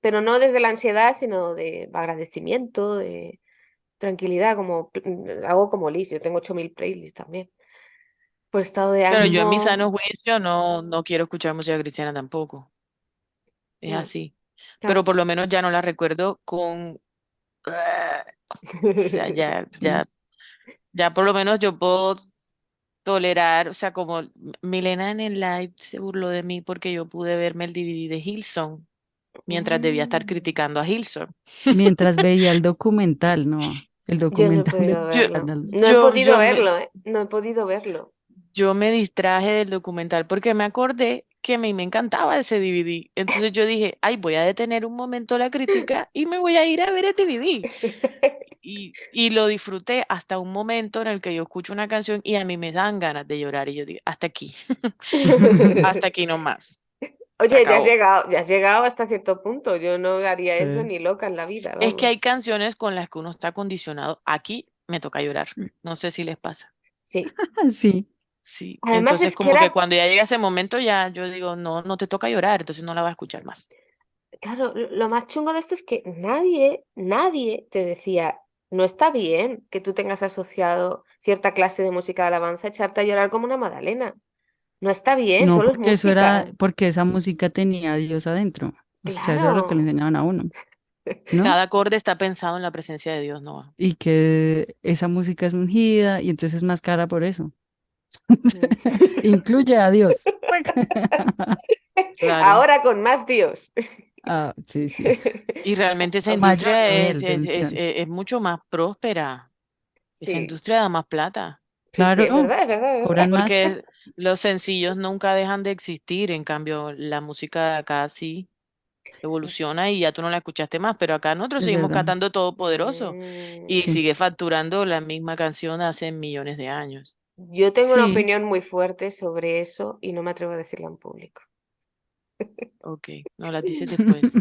A: pero no desde la ansiedad, sino de agradecimiento, de tranquilidad, hago como Liz, yo tengo 8000 playlists también, por estado de
B: Claro, yo en mi
A: ánimo.
B: sano juicio no quiero escuchar música cristiana tampoco. Es
A: mm,
B: así. Pero
A: claro.
B: por lo menos ya no la recuerdo con... O sea,
C: Sí.
B: ya por lo menos yo puedo tolerar, o sea, como Milena en el live se burló de mí porque yo pude verme el DVD de Hillsong mientras debía estar
A: Mm.
B: criticando a Hillsong.
C: Mientras veía el documental, no, el
A: Yo no he
C: documental de
A: podido
B: Yo,
A: verlo.
C: Vandals.
A: No he podido
B: yo me,
A: verlo, ¿eh? No he podido verlo.
B: yo me distraje del documental porque me acordé que a mí me encantaba ese DVD. Entonces yo dije, ay, voy a detener un momento la crítica y me voy a ir a ver el DVD. Y lo disfruté hasta un momento en el que yo escucho una canción y a mí me dan ganas de llorar y yo digo, hasta aquí, hasta aquí nomás, se
A: Oye,
B: acabó.
A: ya has llegado hasta cierto punto. Yo no haría eso
C: Sí.
A: ni loca en la vida,
B: Es que
A: vamos.
B: hay canciones con las que uno está condicionado. Aquí me toca llorar. No sé si les pasa.
A: Sí.
C: Sí,
B: Sí,
A: Además
B: entonces
A: es que
B: como que
A: era,
B: cuando ya llega ese momento ya yo digo, no, no te toca llorar, entonces no la vas a escuchar más.
A: claro, lo más chungo de esto es que nadie te decía, no está bien que tú tengas asociado cierta clase de música de alabanza, echarte a llorar como una magdalena. No está bien,
C: no,
A: solo es
C: porque eso era,
A: música.
C: porque esa música tenía a Dios adentro. O sea, eso era lo que le
A: Claro.
C: enseñaban a uno, ¿no?
B: Cada acorde está pensado en la presencia de Dios, ¿no?
C: Y que esa música es ungida y entonces es más cara por eso.
A: Mm.
C: Incluye a Dios.
B: Claro.
A: Ahora con más Dios.
C: Ah, sí, sí.
B: Y realmente esa
C: Mayor
B: industria
C: nivel de unción.
B: es mucho más próspera. Esa
A: Sí,
B: industria da más plata.
A: sí, sí,
C: Claro,
A: es verdad, es verdad.
C: cobran más,
B: Porque los sencillos nunca dejan de existir. En cambio, la música de acá sí evoluciona y ya tú no la escuchaste más. Pero acá nosotros
C: es
B: seguimos
C: verdad.
B: cantando Todopoderoso y
A: Mm.
C: Sí,
B: sigue facturando la misma canción hace millones de años.
A: Yo tengo una
C: sí.
A: opinión muy fuerte sobre eso y no me atrevo a decirla en público.
B: Ok, no las dices después.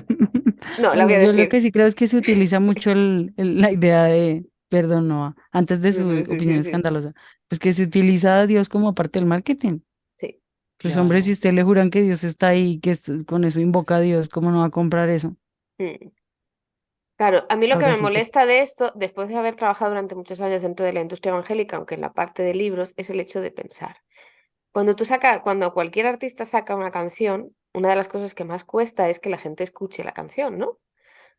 A: No, la voy
C: Bueno,
A: a
C: yo lo
A: decir.
C: que sí creo es que se utiliza mucho la idea de, perdón, no, antes de
A: No,
C: su
A: no, sí,
C: opinión
A: sí, sí.
C: escandalosa, pues que se utiliza a Dios como parte del marketing.
A: Sí.
C: Pues hombre, si
B: Claro.
C: usted le juran que Dios está ahí, con eso invoca a Dios, ¿cómo no va a comprar eso?
A: Mm. Claro, a mí lo que
C: Ahora
A: me
C: sí que,
A: molesta de esto, después de haber trabajado durante muchos años dentro de la industria evangélica, aunque en la parte de libros, es el hecho de pensar. Cuando cualquier artista saca una canción, una de las cosas que más cuesta es que la gente escuche la canción, ¿no?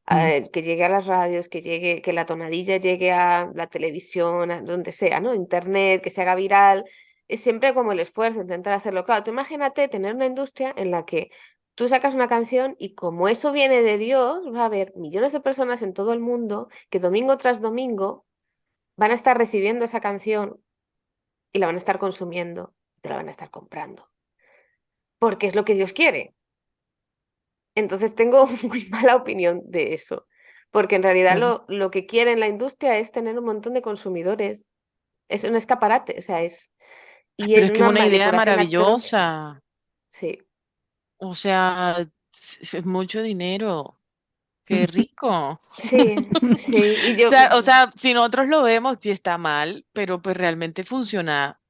C: mm,
A: Que llegue a las radios, que la tonadilla llegue a la televisión, a donde sea, ¿no? Internet, que se haga viral. Es siempre como el esfuerzo, intentar hacerlo. Claro, tú imagínate tener una industria en la que tú sacas una canción y como eso viene de Dios, va a haber millones de personas en todo el mundo que domingo tras domingo van a estar recibiendo esa canción y la van a estar consumiendo, te la van a estar comprando, porque es lo que Dios quiere. Entonces tengo muy mala opinión de eso, porque en realidad
C: claro.
A: lo que quiere la industria es tener un montón de consumidores. Es un escaparate, o sea, y
B: Pero
A: es
B: es que es
A: una
B: una idea
A: manipulación atroz.
B: maravillosa.
A: Sí.
B: O sea, es mucho dinero. Qué rico. O
A: Sí, sí, y yo,
B: sea, si nosotros lo vemos, sí está mal, pero pues realmente funciona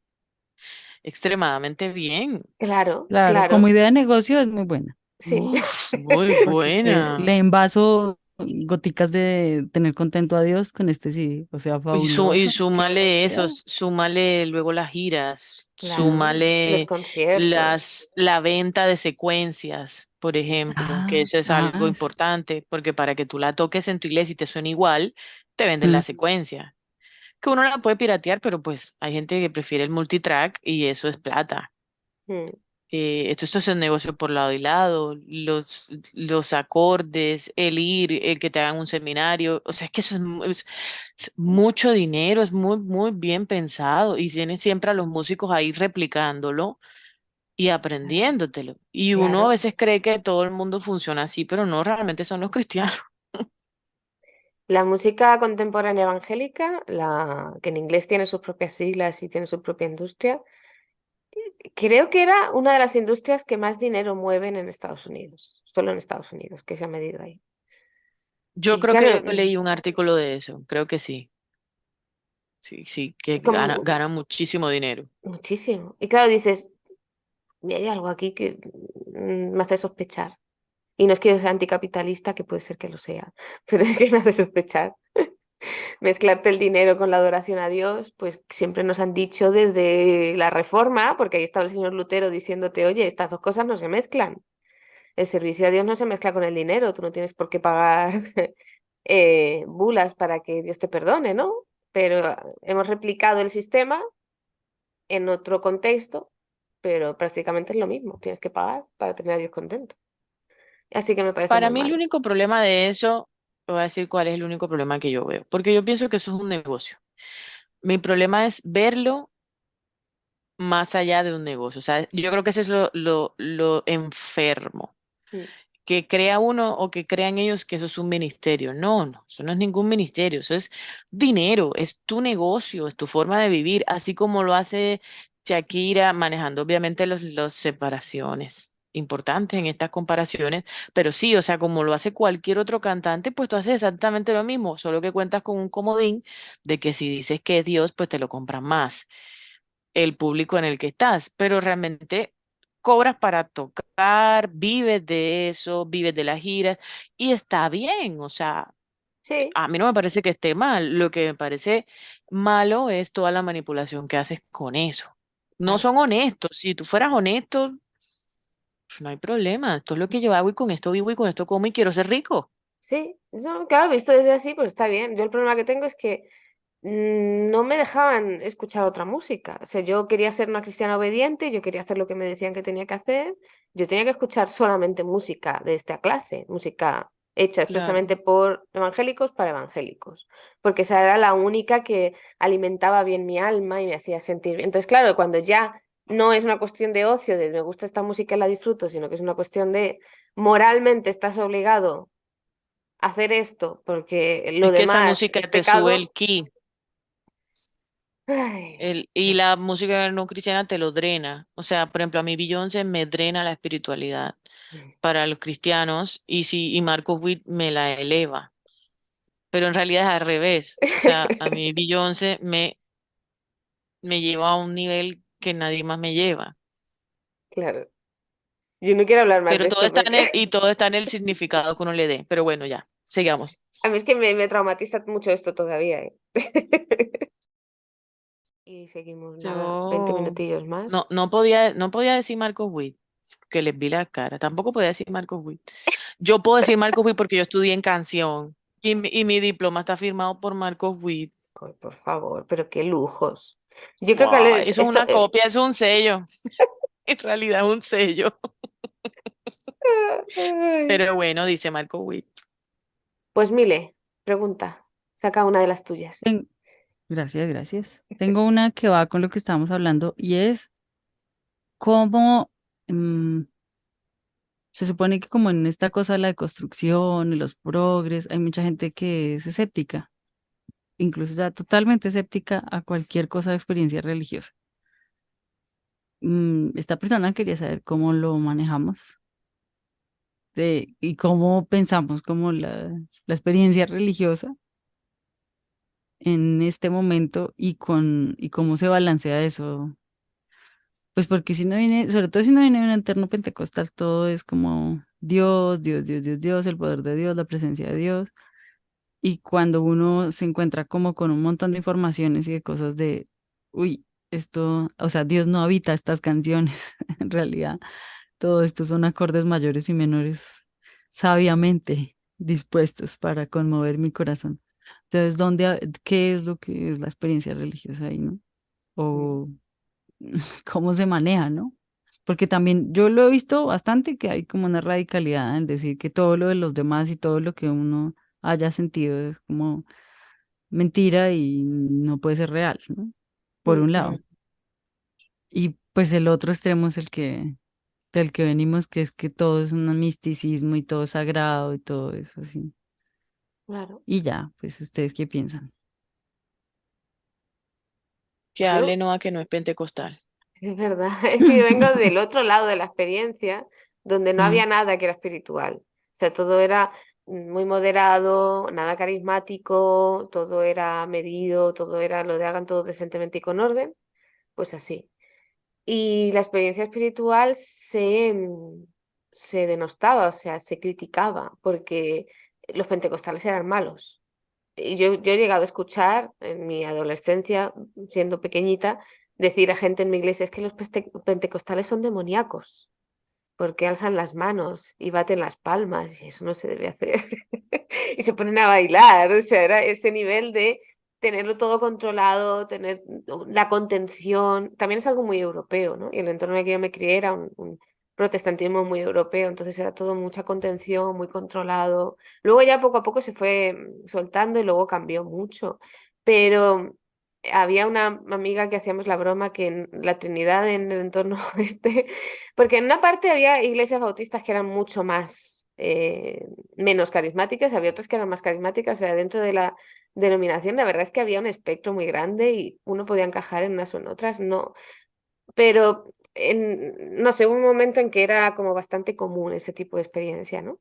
B: extremadamente bien.
A: claro,
C: Claro, como
A: claro,
C: idea de negocio es muy buena,
A: sí.
B: Uf, muy
C: porque usted
B: buena.
C: le envaso goticas de tener contento a Dios con este sí, o sea,
B: Y
C: fabuloso. Qué
B: súmale eso,
C: barbaridad.
B: súmale luego las giras,
A: Claro, los
B: súmale
A: conciertos.
B: la venta de secuencias, por ejemplo, que
C: Ah,
B: eso es algo
C: ah,
B: importante, porque para que tú la toques en tu iglesia y te suene igual, te venden la
C: mm,
B: secuencia. Que uno la puede piratear, pero pues hay gente que prefiere el multitrack y eso es plata.
A: Mm.
B: Esto es un negocio por lado y lado, los acordes, el ir, el que te hagan un seminario, o sea, es que eso es mucho dinero, es muy bien pensado y tienen siempre a los músicos ahí replicándolo y aprendiéndotelo. Y uno a
A: Claro.
B: veces cree que todo el mundo funciona así, pero no, realmente son los cristianos.
A: La música contemporánea evangélica, la que en inglés tiene sus propias siglas y tiene su propia industria, creo que era una de las industrias que más dinero mueven en Estados Unidos, solo en Estados Unidos, que se ha medido ahí.
B: Yo
A: Y
B: creo que
A: claro,
B: yo leí un artículo de eso, creo que sí. Sí, sí, que
A: como
B: gana muchísimo dinero.
A: muchísimo. Y claro, dices, "Y hay algo aquí que me hace sospechar. Y no es que yo sea anticapitalista, que puede ser que lo sea, pero es que me hace sospechar. Mezclarte el dinero con la adoración a Dios, pues siempre nos han dicho desde la Reforma, porque ahí estaba el señor Lutero diciéndote, oye, estas dos cosas no se mezclan. El servicio a Dios no se mezcla con el dinero, tú no tienes por qué pagar bulas para que Dios te perdone, ¿no? Pero hemos replicado el sistema en otro contexto, pero prácticamente es lo mismo, tienes que pagar para tener a Dios contento. Así que me parece
B: Para
A: muy
B: mí el
A: mal.
B: único problema de eso, te voy a decir cuál es el único problema que yo veo, porque yo pienso que eso es un negocio. Mi problema es verlo más allá de un negocio. O sea, yo creo que ese es lo enfermo,
A: Mm.
B: que crea uno o que crean ellos que eso es un ministerio. No, no, eso no es ningún ministerio, eso es dinero, es tu negocio, es tu forma de vivir, así como lo hace Shakira, manejando obviamente los separaciones importantes en estas comparaciones, pero sí, o sea, como lo hace cualquier otro cantante, pues tú haces exactamente lo mismo, solo que cuentas con un comodín de que si dices que es Dios, pues te lo compran más el público en el que estás, pero realmente cobras para tocar, vives de eso, vives de las giras y está bien, o sea,
A: Sí,
B: a mí no me parece que esté mal, lo que me parece malo es toda la manipulación que haces con eso. No
A: claro.
B: son honestos, si tú fueras honesto, pues no hay problema, esto es lo que yo hago y con esto vivo y con esto como y quiero ser rico.
A: Sí, no, claro, visto desde así, pues está bien. Yo el problema que tengo es que no me dejaban escuchar otra música. O sea, yo quería ser una cristiana obediente, yo quería hacer lo que me decían que tenía que hacer. Yo tenía que escuchar solamente música de esta clase, música hecha
B: Claro.
A: expresamente por evangélicos para evangélicos, porque esa era la única que alimentaba bien mi alma y me hacía sentir bien. Entonces, claro, cuando ya no es una cuestión de ocio, de me gusta esta música y la disfruto, sino que es una cuestión de moralmente estás obligado a hacer esto, porque lo
B: Es que esa
A: demás
B: música
A: es
B: te sube
A: pecado.
B: el ki.
A: Ay,
B: Y
A: sí.
B: la música no cristiana te lo drena. O sea, por ejemplo, a mí Beyoncé me drena la espiritualidad para los cristianos y Marcos Witt me la eleva. Pero en realidad es al revés. O sea, a mí Beyoncé me lleva a un nivel que nadie más me lleva.
A: Claro, yo no quiero hablar más
B: Pero
A: de
B: todo
A: esto
B: está
A: porque
B: y todo está en el significado que uno le dé. Pero bueno, ya, sigamos.
A: a mí es que me traumatiza mucho esto todavía, ¿eh? Y seguimos, nada, 20
B: Yo
A: minutillos más.
B: no podía decir Marcos Witt, que les vi la cara. Tampoco podía decir Marcos Witt. Yo puedo decir Marcos Witt porque yo estudié en canción y mi diploma está firmado por Marcos Witt.
A: Ay, por favor, pero qué lujos. Yo creo que
B: Wow, eso es
A: esto...
B: una copia, eso es un sello. En realidad es un sello.
A: ay.
B: Pero bueno, dice Marcos Witt.
A: Pues Mile, pregunta, saca una de las tuyas.
C: Ten- Gracias, gracias. Tengo una que va con lo que estábamos hablando y es cómo mm, se supone que como en esta cosa de la deconstrucción y los progres, hay mucha gente que es escéptica, incluso ya totalmente escéptica a cualquier cosa de experiencia religiosa. Esta persona quería saber cómo lo manejamos y cómo pensamos como la experiencia religiosa en este momento y cómo se balancea eso. Pues porque si no viene, sobre todo si no viene de un entorno pentecostal, todo es como Dios, Dios, Dios, Dios, Dios, el poder de Dios, la presencia de Dios. Y cuando uno se encuentra como con un montón de informaciones y de cosas de, uy, esto, o sea, Dios no habita estas canciones, en realidad, todo esto son acordes mayores y menores sabiamente dispuestos para conmover mi corazón. Entonces, qué es lo que es la experiencia religiosa ahí, ¿no?
A: Mm,
C: O cómo se maneja, ¿no? Porque también yo lo he visto bastante que hay como una radicalidad en decir que todo lo de los demás y todo lo que uno haya sentido es como mentira y no puede ser real, ¿no? Por
A: mm.
C: un
B: Mm.
C: lado. Y pues el otro extremo es el que, del que venimos, que es que todo es un misticismo y todo es sagrado y todo eso así.
A: Claro.
C: Y ya, pues ustedes qué piensan.
B: Que hable
A: Yo,
B: Noa que no es pentecostal.
A: es verdad, es que yo vengo del otro lado de la experiencia, donde no
C: Mm,
A: había nada que era espiritual. O sea, todo era muy moderado, nada carismático, todo era medido, todo era lo de hagan todo decentemente y con orden, pues así. Y la experiencia espiritual se denostaba, o sea, se criticaba, porque los pentecostales eran malos. Y yo he llegado a escuchar en mi adolescencia, siendo pequeñita, decir a gente en mi iglesia, es que los pentecostales son demoníacos, porque alzan las manos y baten las palmas, y eso no se debe hacer. Y se ponen a bailar, o sea, era ese nivel de tenerlo todo controlado, tener la contención. También es algo muy europeo, ¿no? Y el entorno en el que yo me crié era un protestantismo muy europeo, entonces era todo mucha contención, muy controlado. Luego ya poco a poco se fue soltando y luego cambió mucho, pero había una amiga que hacíamos la broma que en la Trinidad en el entorno este, porque en una parte había iglesias bautistas que eran mucho más menos carismáticas, había otras que eran más carismáticas, o sea, dentro de la denominación la verdad es que había un espectro muy grande y uno podía encajar en unas o en otras, no, pero no sé, hubo un momento en que era como bastante común ese tipo de experiencia, ¿no?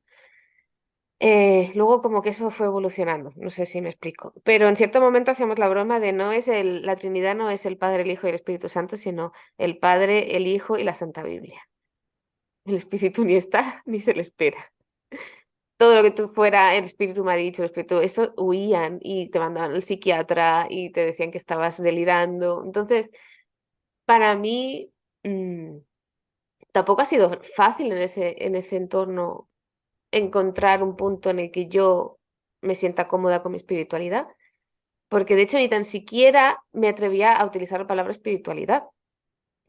A: Luego como que eso fue evolucionando, no sé si me explico, pero en cierto momento hacíamos la broma de no es la Trinidad no es el Padre, el Hijo y el Espíritu Santo, sino el Padre, el Hijo y la Santa Biblia. El Espíritu ni está ni se le espera. Todo lo que tú fuera, el Espíritu me ha dicho, el Espíritu, eso huían y te mandaban al psiquiatra y te decían que estabas delirando. Entonces, para mí, mm, tampoco ha sido fácil en ese entorno encontrar un punto en el que yo me sienta cómoda con mi espiritualidad, porque de hecho ni tan siquiera me atrevía a utilizar la palabra espiritualidad.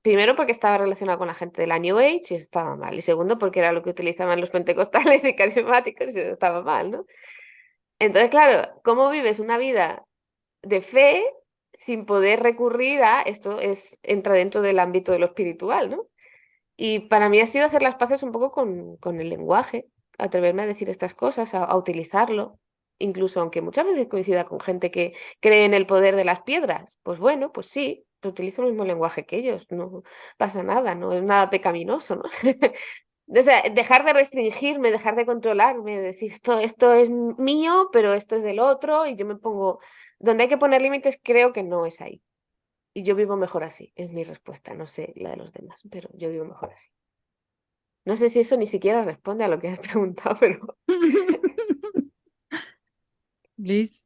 A: Primero porque estaba relacionado con la gente de la New Age y eso estaba mal. Y segundo porque era lo que utilizaban los pentecostales y carismáticos y eso estaba mal, ¿no? Entonces, claro, ¿cómo vives una vida de fe sin poder recurrir a esto entra dentro del ámbito de lo espiritual, ¿no? Y para mí ha sido hacer las paces un poco con el lenguaje, atreverme a decir estas cosas, a utilizarlo, incluso aunque muchas veces coincida con gente que cree en el poder de las piedras, pues bueno, pues sí, utilizo el mismo lenguaje que ellos, no pasa nada, no es nada pecaminoso, ¿no? O sea, dejar de restringirme, dejar de controlarme, decir esto es mío, pero esto es del otro, y yo me pongo, donde hay que poner límites, creo que no es ahí. Y yo vivo mejor así, es mi respuesta, no sé la de los demás, pero yo vivo mejor así. No sé si eso ni siquiera responde a lo que has preguntado, pero
C: Liz.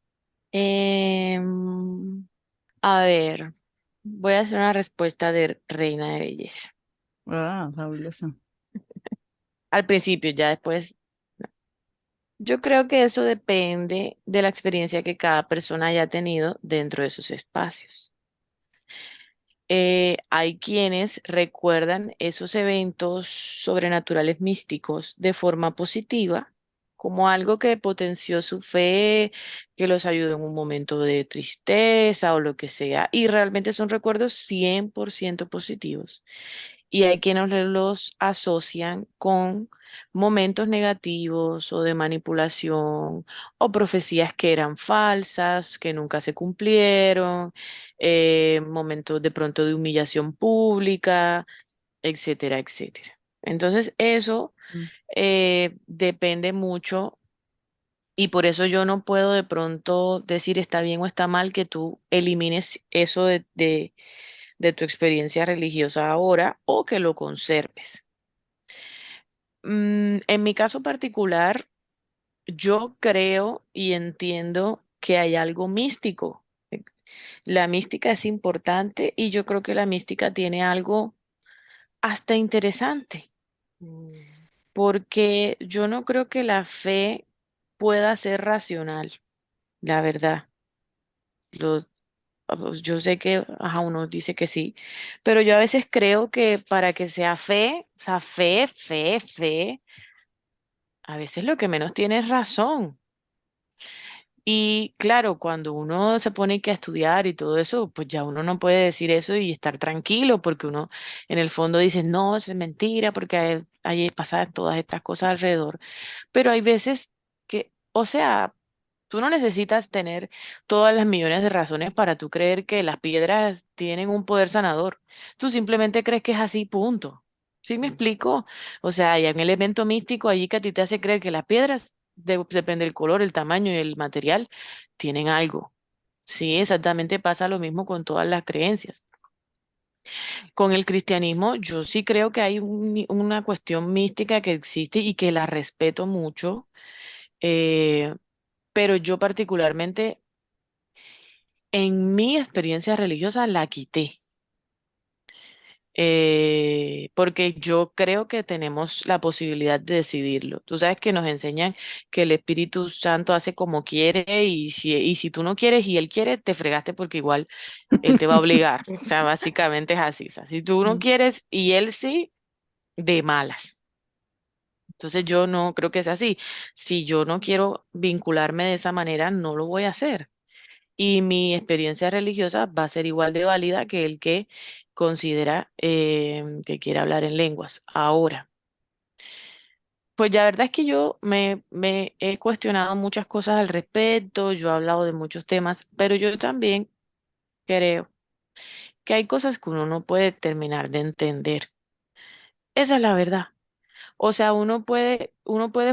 B: Em, a ver, voy a hacer una respuesta de reina de belleza.
C: Ah, fabuloso.
B: Al principio, ya después. Yo creo que eso depende de la experiencia que cada persona haya tenido dentro de sus espacios. Hay quienes recuerdan esos eventos sobrenaturales místicos de forma positiva, como algo que potenció su fe, que los ayudó en un momento de tristeza o lo que sea, y realmente son recuerdos 100% positivos. Y hay quienes los asocian con momentos negativos o de manipulación o profecías que eran falsas, que nunca se cumplieron, momentos de pronto de humillación pública, etcétera, etcétera. Entonces, eso
C: Mm.
B: depende mucho y por eso yo no puedo de pronto decir está bien o está mal que tú elimines eso de tu experiencia religiosa ahora o que lo conserves. En mi caso particular, yo creo y entiendo que hay algo místico. La mística es importante y yo creo que la mística tiene algo hasta interesante,
A: mm,
B: porque yo no creo que la fe pueda ser racional, la verdad. Lo- pues, yo sé que ajá, uno dice que sí, pero yo a veces creo que para que sea fe, o sea, fe, a veces lo que menos tiene es razón. Y claro, cuando uno se pone que a estudiar y todo eso, pues ya uno no puede decir eso y estar tranquilo porque uno en el fondo dice, no, eso es mentira porque hay pasan todas estas cosas alrededor. Pero hay veces que, o sea, tú no necesitas tener todas las millones de razones para tú creer que las piedras tienen un poder sanador. Tú simplemente crees que es así, punto. ¿Sí me explico? O sea, hay un elemento místico allí que a ti te hace creer que las piedras, depende del color, el tamaño y el material, tienen algo. Sí, exactamente pasa lo mismo con todas las creencias. Con el cristianismo, yo sí creo que hay una cuestión mística que existe y que la respeto mucho, eh, pero yo particularmente en mi experiencia religiosa la quité. Porque yo creo que tenemos la posibilidad de decidirlo. Tú sabes que nos enseñan que el Espíritu Santo hace como quiere y si tú no quieres y Él quiere, te fregaste porque igual Él te va a obligar. O sea, básicamente es así. O sea, si tú no quieres y Él sí, de malas. Entonces yo no creo que sea así. Si yo no quiero vincularme de esa manera, no lo voy a hacer. Y mi experiencia religiosa va a ser igual de válida que el que considera que quiere hablar en lenguas. Ahora, pues la verdad es que yo me he cuestionado muchas cosas al respecto, yo he hablado de muchos temas, pero yo también creo que hay cosas que uno no puede terminar de entender. Esa es la verdad. O sea, uno puede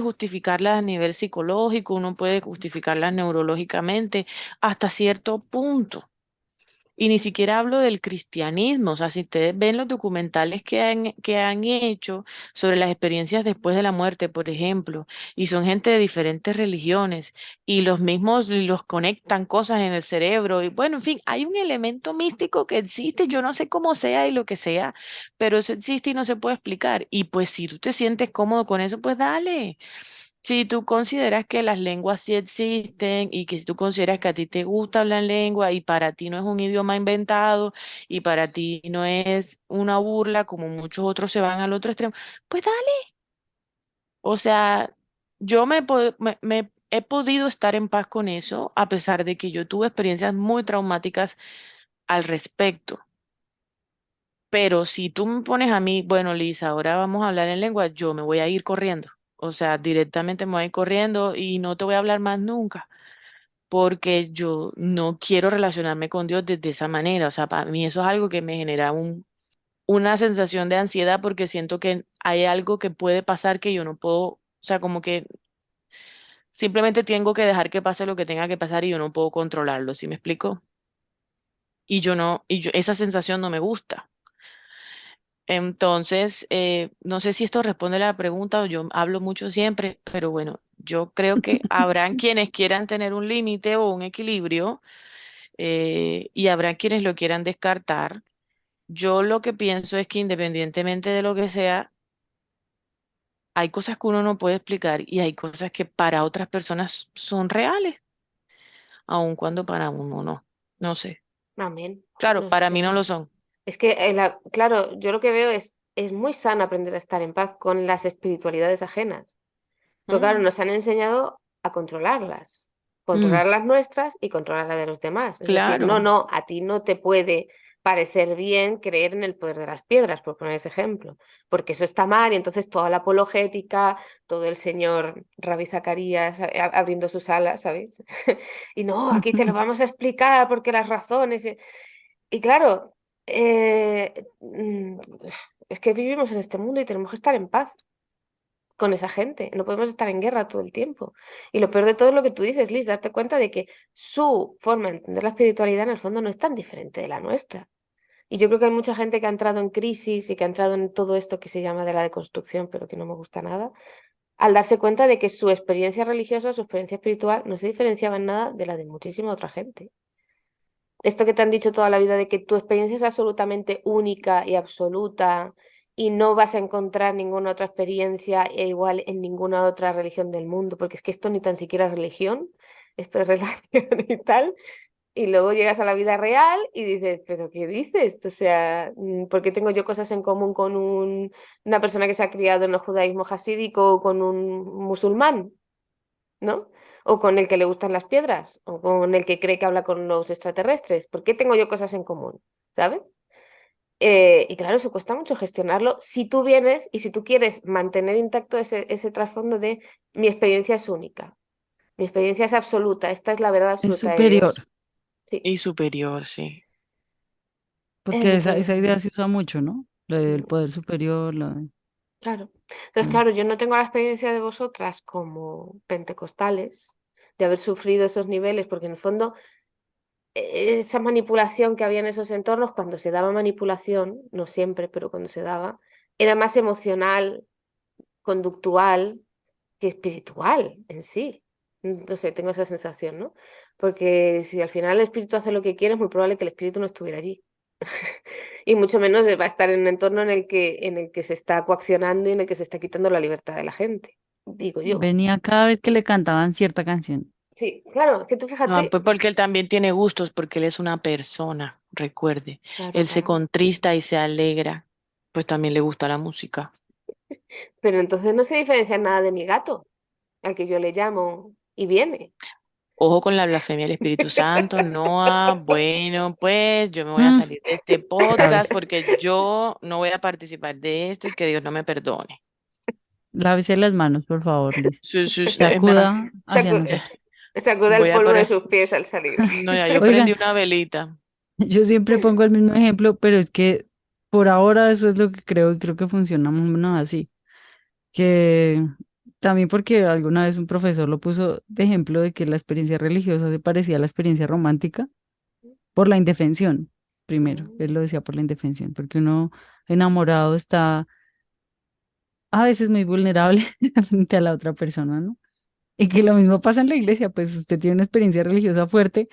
B: justificarlas a nivel psicológico, uno puede justificarlas neurológicamente hasta cierto punto. Y ni siquiera hablo del cristianismo, o sea, si ustedes ven los documentales que han hecho sobre las experiencias después de la muerte, por ejemplo, y son gente de diferentes religiones, y los mismos los conectan cosas en el cerebro, y bueno, en fin, hay un elemento místico que existe, yo no sé cómo sea y lo que sea, pero eso existe y no se puede explicar. Y pues si tú te sientes cómodo con eso, pues dale. Si tú consideras que las lenguas sí existen y que si tú consideras que a ti te gusta hablar lengua y para ti no es un idioma inventado y para ti no es una burla como muchos otros se van al otro extremo, pues dale. O sea, yo me he podido estar en paz con eso a pesar de que yo tuve experiencias muy traumáticas al respecto. Pero si tú me pones a mí, bueno, Lisa, ahora vamos a hablar en lengua, yo me voy a ir corriendo. O sea, directamente me voy a ir corriendo y no te voy a hablar más nunca, porque yo no quiero relacionarme con Dios desde esa manera. O sea, para mí eso es algo que me genera una sensación de ansiedad porque siento que hay algo que puede pasar que yo no puedo, o sea, como que simplemente tengo que dejar que pase lo que tenga que pasar y yo no puedo controlarlo, ¿sí me explico? Y yo no, esa sensación no me gusta. Entonces, no sé si esto responde a la pregunta o yo hablo mucho siempre, pero bueno, yo creo que habrán quienes quieran tener un límite o un equilibrio y habrá quienes lo quieran descartar. Yo lo que pienso es que independientemente de lo que sea, hay cosas que uno no puede explicar y hay cosas que para otras personas son reales, aun cuando para uno no. No sé.
A: Amén.
B: Claro,
A: No
B: para mí no
A: sé.
B: lo son.
A: Es que, claro, yo lo que veo es muy sano aprender a estar en paz con las espiritualidades ajenas. Pero claro,
B: Mm,
A: nos han enseñado a controlarlas,
C: Mm,
A: controlar las nuestras y controlar las de los demás. Es decir, no,
B: claro.
A: no, a ti no te puede parecer bien creer en el poder de las piedras, por poner ese ejemplo, porque eso está mal y entonces toda la apologética, todo el señor Rabí Zacarías abriendo sus alas, ¿sabéis? Y no, aquí te lo vamos a explicar porque las razones. Y claro, es que vivimos en este mundo y tenemos que estar en paz con esa gente. No podemos estar en guerra todo el tiempo. Y lo peor de todo es lo que tú dices, Liz, darte cuenta de que su forma de entender la espiritualidad en el fondo no es tan diferente de la nuestra. Y yo creo que hay mucha gente que ha entrado en crisis y que ha entrado en todo esto que se llama de la deconstrucción, pero que no me gusta nada, al darse cuenta de que su experiencia religiosa, su experiencia espiritual, no se diferenciaba en nada de la de muchísima otra gente. Esto que te han dicho toda la vida de que tu experiencia es absolutamente única y absoluta y no vas a encontrar ninguna otra experiencia igual en ninguna otra religión del mundo, porque es que esto ni tan siquiera es religión, esto es relación y tal. Y luego llegas a la vida real y dices, ¿pero qué dices? O sea, ¿por qué tengo yo cosas en común con una persona que se ha criado en el judaísmo jasídico o con un musulmán? ¿No? o con el que le gustan las piedras, o con el que cree que habla con los extraterrestres. ¿Por qué tengo yo cosas en común? ¿Sabes? Y claro, eso cuesta mucho gestionarlo si tú vienes y si tú quieres mantener intacto ese trasfondo de mi experiencia es única, mi experiencia es absoluta, esta es la verdad
C: Es
A: absoluta de
C: superior,
A: Dios. Sí,
B: Y superior, sí.
C: porque esa
A: entonces,
C: idea se usa mucho, ¿no? Lo del
A: mm,
C: poder superior, lo de...
A: claro. Entonces,
C: mm.
A: claro, yo no tengo la experiencia de vosotras como pentecostales, de haber sufrido esos niveles, porque en el fondo esa manipulación que había en esos entornos, cuando se daba manipulación, no siempre, pero cuando se daba, era más emocional, conductual que espiritual en sí. No sé, tengo esa sensación, ¿no? Porque si al final el espíritu hace lo que quiere, es muy probable que el espíritu no estuviera allí. Y mucho menos va a estar en un entorno en el que se está coaccionando y en el que se está quitando la libertad de la gente, digo yo.
C: Venía cada vez que le cantaban cierta canción.
A: Sí, claro, es que tú
B: No,
A: fíjate,
B: pues porque él también tiene gustos, porque él es una persona, recuerde.
A: claro,
B: Él se
A: claro.
B: contrista y se alegra, pues también le gusta la música.
A: Pero entonces no se diferencia nada de mi gato, al que yo le llamo y viene.
B: Ojo con la blasfemia del Espíritu Santo, Noah. Bueno, pues yo me voy a
C: Mm,
B: salir de este
C: lávese,
B: podcast porque yo no voy a participar de esto y que Dios no me perdone.
C: lávese las manos, por favor, Liz.
B: Es más,
C: Sacuda hacia
A: Sacu-
C: nosotros.
A: Sacuda el
B: voy a
A: polvo de
B: poner,
A: sus pies al salir.
B: no, ya yo
C: Oigan,
B: prendí una velita.
C: yo siempre pongo el mismo ejemplo, pero es que por ahora eso es lo que creo y creo que funciona más o menos así. Que también porque alguna vez un profesor lo puso de ejemplo de que la experiencia religiosa se parecía a la experiencia romántica por la indefensión. Primero, él lo decía por la indefensión, porque uno enamorado está a veces muy vulnerable frente a la otra persona, ¿no? Y que lo mismo pasa en la iglesia, pues usted tiene una experiencia religiosa fuerte,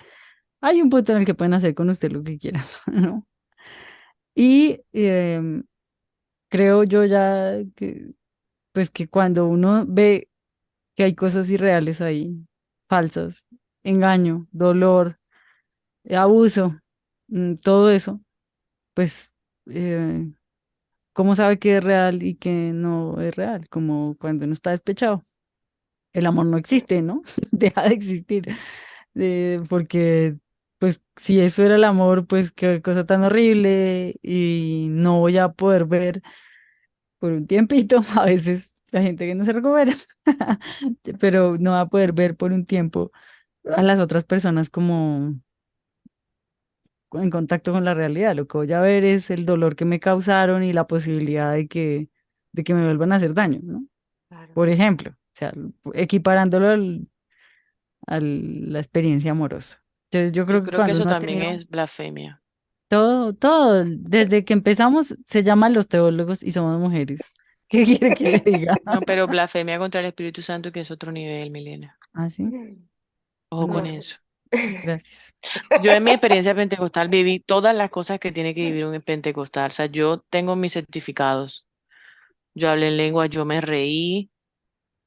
C: hay un punto en el que pueden hacer con usted lo que quieran, ¿no? Y creo yo ya que, pues que cuando uno ve que hay cosas irreales ahí, falsas, engaño, dolor, abuso, todo eso, pues, eh, ¿cómo sabe que es real y que no es real? Como cuando uno está despechado. El amor no existe, ¿no? Deja de existir. Porque, pues, si eso era el amor, pues qué cosa tan horrible y no voy a poder ver por un tiempito, a veces la gente que no se recupera, pero no va a poder ver por un tiempo a las otras personas como en contacto con la realidad. Lo que voy a ver es el dolor que me causaron y la posibilidad de que me vuelvan a hacer daño, ¿no?
A: Claro.
C: Por ejemplo, o sea, equiparándolo a la experiencia amorosa. Entonces, yo
B: Yo
C: creo que
B: creo que
C: cuando
B: eso
C: uno ha
B: también
C: tenido
B: es blasfemia.
C: todo, desde que empezamos, se llaman los teólogos y somos mujeres. ¿Qué quiere que le diga?
B: No, pero blasfemia contra el Espíritu Santo, que es otro nivel, Milena.
C: ¿Ah, sí?
B: Ojo con
C: No,
A: Bueno.
B: eso.
C: gracias.
B: Yo en mi experiencia pentecostal viví todas las cosas que tiene que vivir un pentecostal. O sea, yo tengo mis certificados. Yo hablé en lengua, yo me reí,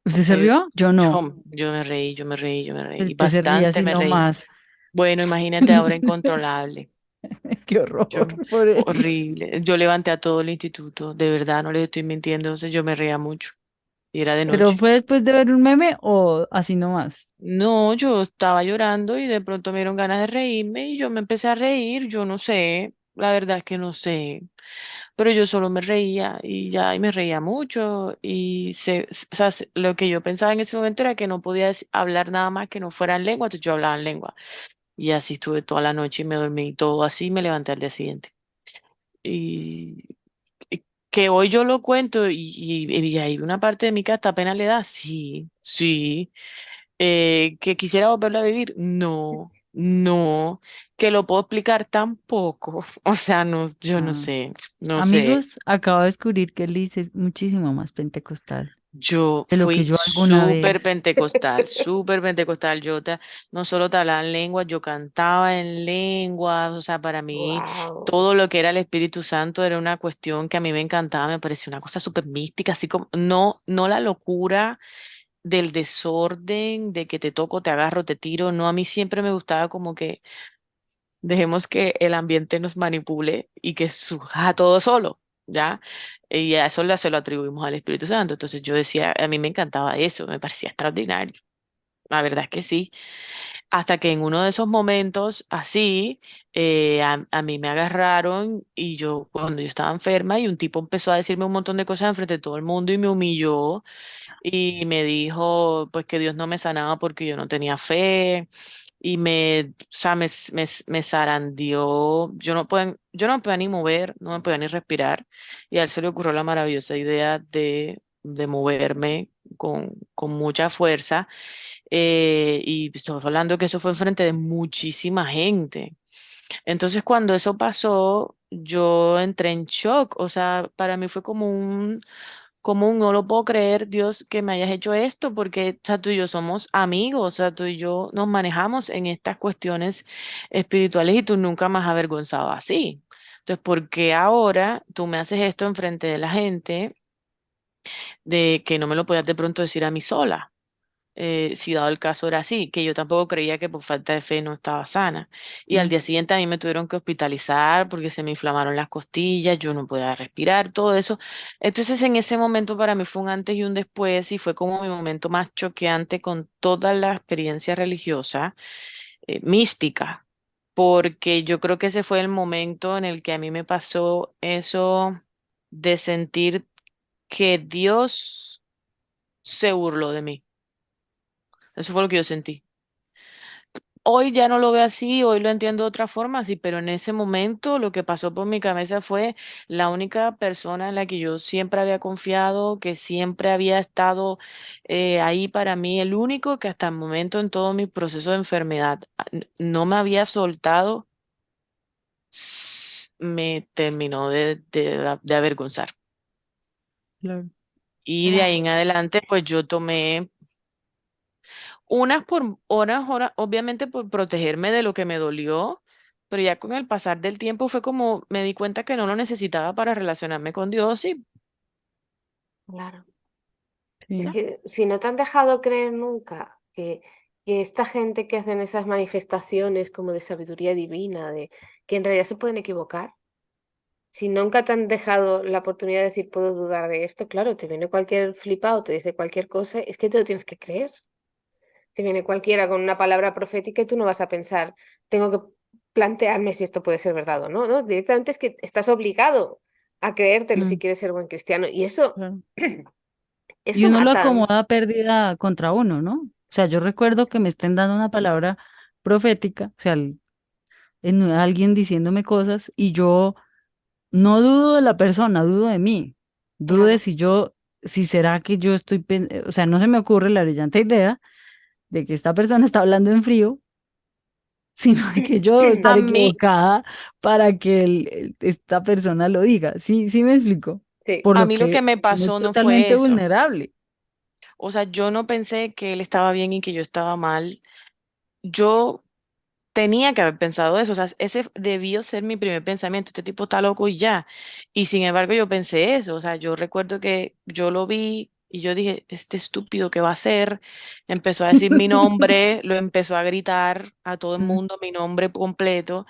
C: ¿Usted se
B: eh,
C: rió? Yo no.
B: yo me reí, yo me reí, yo me reí. Y
C: Usted se ría
B: bastante
C: así
B: me reí.
C: nomás.
B: Bueno, imagínate ahora incontrolable.
C: Qué horror,
B: Yo,
C: pobre Liz.
B: horrible. Yo levanté a todo el instituto, de verdad, no les estoy mintiendo. O sea, yo me reía mucho. Y era de
C: ¿Pero
B: noche.
C: fue después de ver un meme o así nomás?
B: No, yo estaba llorando y de pronto me dieron ganas de reírme y yo me empecé a reír. Yo no sé, la verdad es que no sé. Pero yo solo me reía y ya, y me reía mucho. Y o sea, lo que yo pensaba en ese momento era que no podía hablar nada más que no fuera en lengua, entonces yo hablaba en lengua. Y así estuve toda la noche y me dormí todo así y me levanté al día siguiente. Y, y que hoy yo lo cuento y hay una parte de mí que hasta pena le da, sí, sí. Que quisiera volverlo a vivir, no, no. Que lo puedo explicar tampoco. O sea, no, yo no
C: Ah.
B: sé, no sé.
C: Amigos, acabo de descubrir que Liz es muchísimo más pentecostal
B: Yo
C: de lo que
B: fui
C: yo alguna vez.
B: súper pentecostal. No solo te hablaba en lengua, yo cantaba en lengua. O sea, para mí
A: Wow.
B: todo lo que era el Espíritu Santo era una cuestión que a mí me encantaba, me parecía una cosa súper mística, así como, no, no la locura del desorden, de que te toco, te agarro, te tiro. No, a mí siempre me gustaba como que dejemos que el ambiente nos manipule y que surja todo solo, ¿ya? Y a eso se lo atribuimos al Espíritu Santo. Entonces yo decía, a mí me encantaba eso, me parecía extraordinario. La verdad es que sí. Hasta que en uno de esos momentos así, a mí me agarraron y yo, cuando yo estaba enferma, y un tipo empezó a decirme un montón de cosas enfrente de todo el mundo y me humilló y me dijo pues que Dios no me sanaba porque yo no tenía fe y o sea, me zarandeó. Yo no me podía ni mover, no me podía ni respirar y a él se le ocurrió la maravillosa idea de moverme con mucha fuerza, y estamos hablando que eso fue enfrente de muchísima gente. Entonces, cuando eso pasó, yo entré en shock. O sea, para mí fue como un no lo puedo creer, Dios, que me hayas hecho esto, porque, o sea, tú y yo somos amigos, o sea, tú y yo nos manejamos en estas cuestiones espirituales y tú nunca me has avergonzado así. Entonces, ¿por qué ahora tú me haces esto enfrente de la gente de que no me lo podías de pronto decir a mí sola? Si dado el caso era así, que yo tampoco creía que por falta de fe no estaba sana. Y al
C: Mm,
B: día siguiente a mí me tuvieron que hospitalizar porque se me inflamaron las costillas, yo no podía respirar, todo eso. Entonces en ese momento para mí fue un antes y un después y fue como mi momento más choqueante con toda la experiencia religiosa, mística, porque yo creo que ese fue el momento en el que a mí me pasó eso de sentir que Dios se burló de mí. Eso fue lo que yo sentí. Hoy ya no lo veo así, hoy lo entiendo de otra forma, sí, pero en ese momento lo que pasó por mi cabeza fue la única persona en la que yo siempre había confiado, que siempre había estado, ahí para mí, el único que hasta el momento en todo mi proceso de enfermedad no me había soltado, me terminó de avergonzar.
C: claro.
B: Y de ahí
A: Ay,
B: en adelante, pues yo tomé unas horas, obviamente por protegerme de lo que me dolió, pero ya con el pasar del tiempo fue como me di cuenta que no lo necesitaba para relacionarme con Dios y
A: claro. Es
C: Sí,
B: ya.
A: que si no te han dejado creer nunca que esta gente que hacen esas manifestaciones como de sabiduría divina, de que en realidad se pueden equivocar, si nunca te han dejado la oportunidad de decir puedo dudar de esto, claro, te viene cualquier flipado, te dice cualquier cosa, es que te lo tienes que creer. Te viene cualquiera con una palabra profética y tú no vas a pensar, tengo que plantearme si esto puede ser verdad o no, ¿no? Directamente es que estás obligado a creértelo si
C: mm,
A: quieres ser buen cristiano. Y eso,
C: claro. Y
A: eso
C: uno lo
A: mata.
C: acomoda a pérdida contra uno, ¿no? O sea, yo recuerdo que me estén dando una palabra profética, o sea, alguien diciéndome cosas y yo no dudo de la persona, dudo de mí. Dudo de
A: Claro.
C: si será que yo o sea, no se me ocurre la brillante idea de que esta persona está hablando en frío, sino de que yo debo
B: A
C: estar
B: mí,
C: equivocada para que esta persona lo diga. Sí, sí me explico.
A: Sí.
C: Por
B: a
C: lo
B: mí lo que
C: que
B: me
C: uno es
B: pasó no fue
C: totalmente
B: eso.
C: vulnerable.
B: O sea, yo no pensé que él estaba bien y que yo estaba mal. Yo tenía que haber pensado eso, o sea, ese debió ser mi primer pensamiento, este tipo está loco y ya. Y sin embargo yo pensé eso, o sea, yo recuerdo que yo lo vi y yo dije, este estúpido, ¿qué va a hacer? Empezó a decir mi nombre, lo empezó a gritar a todo el
C: Mm,
B: mundo, mi nombre completo.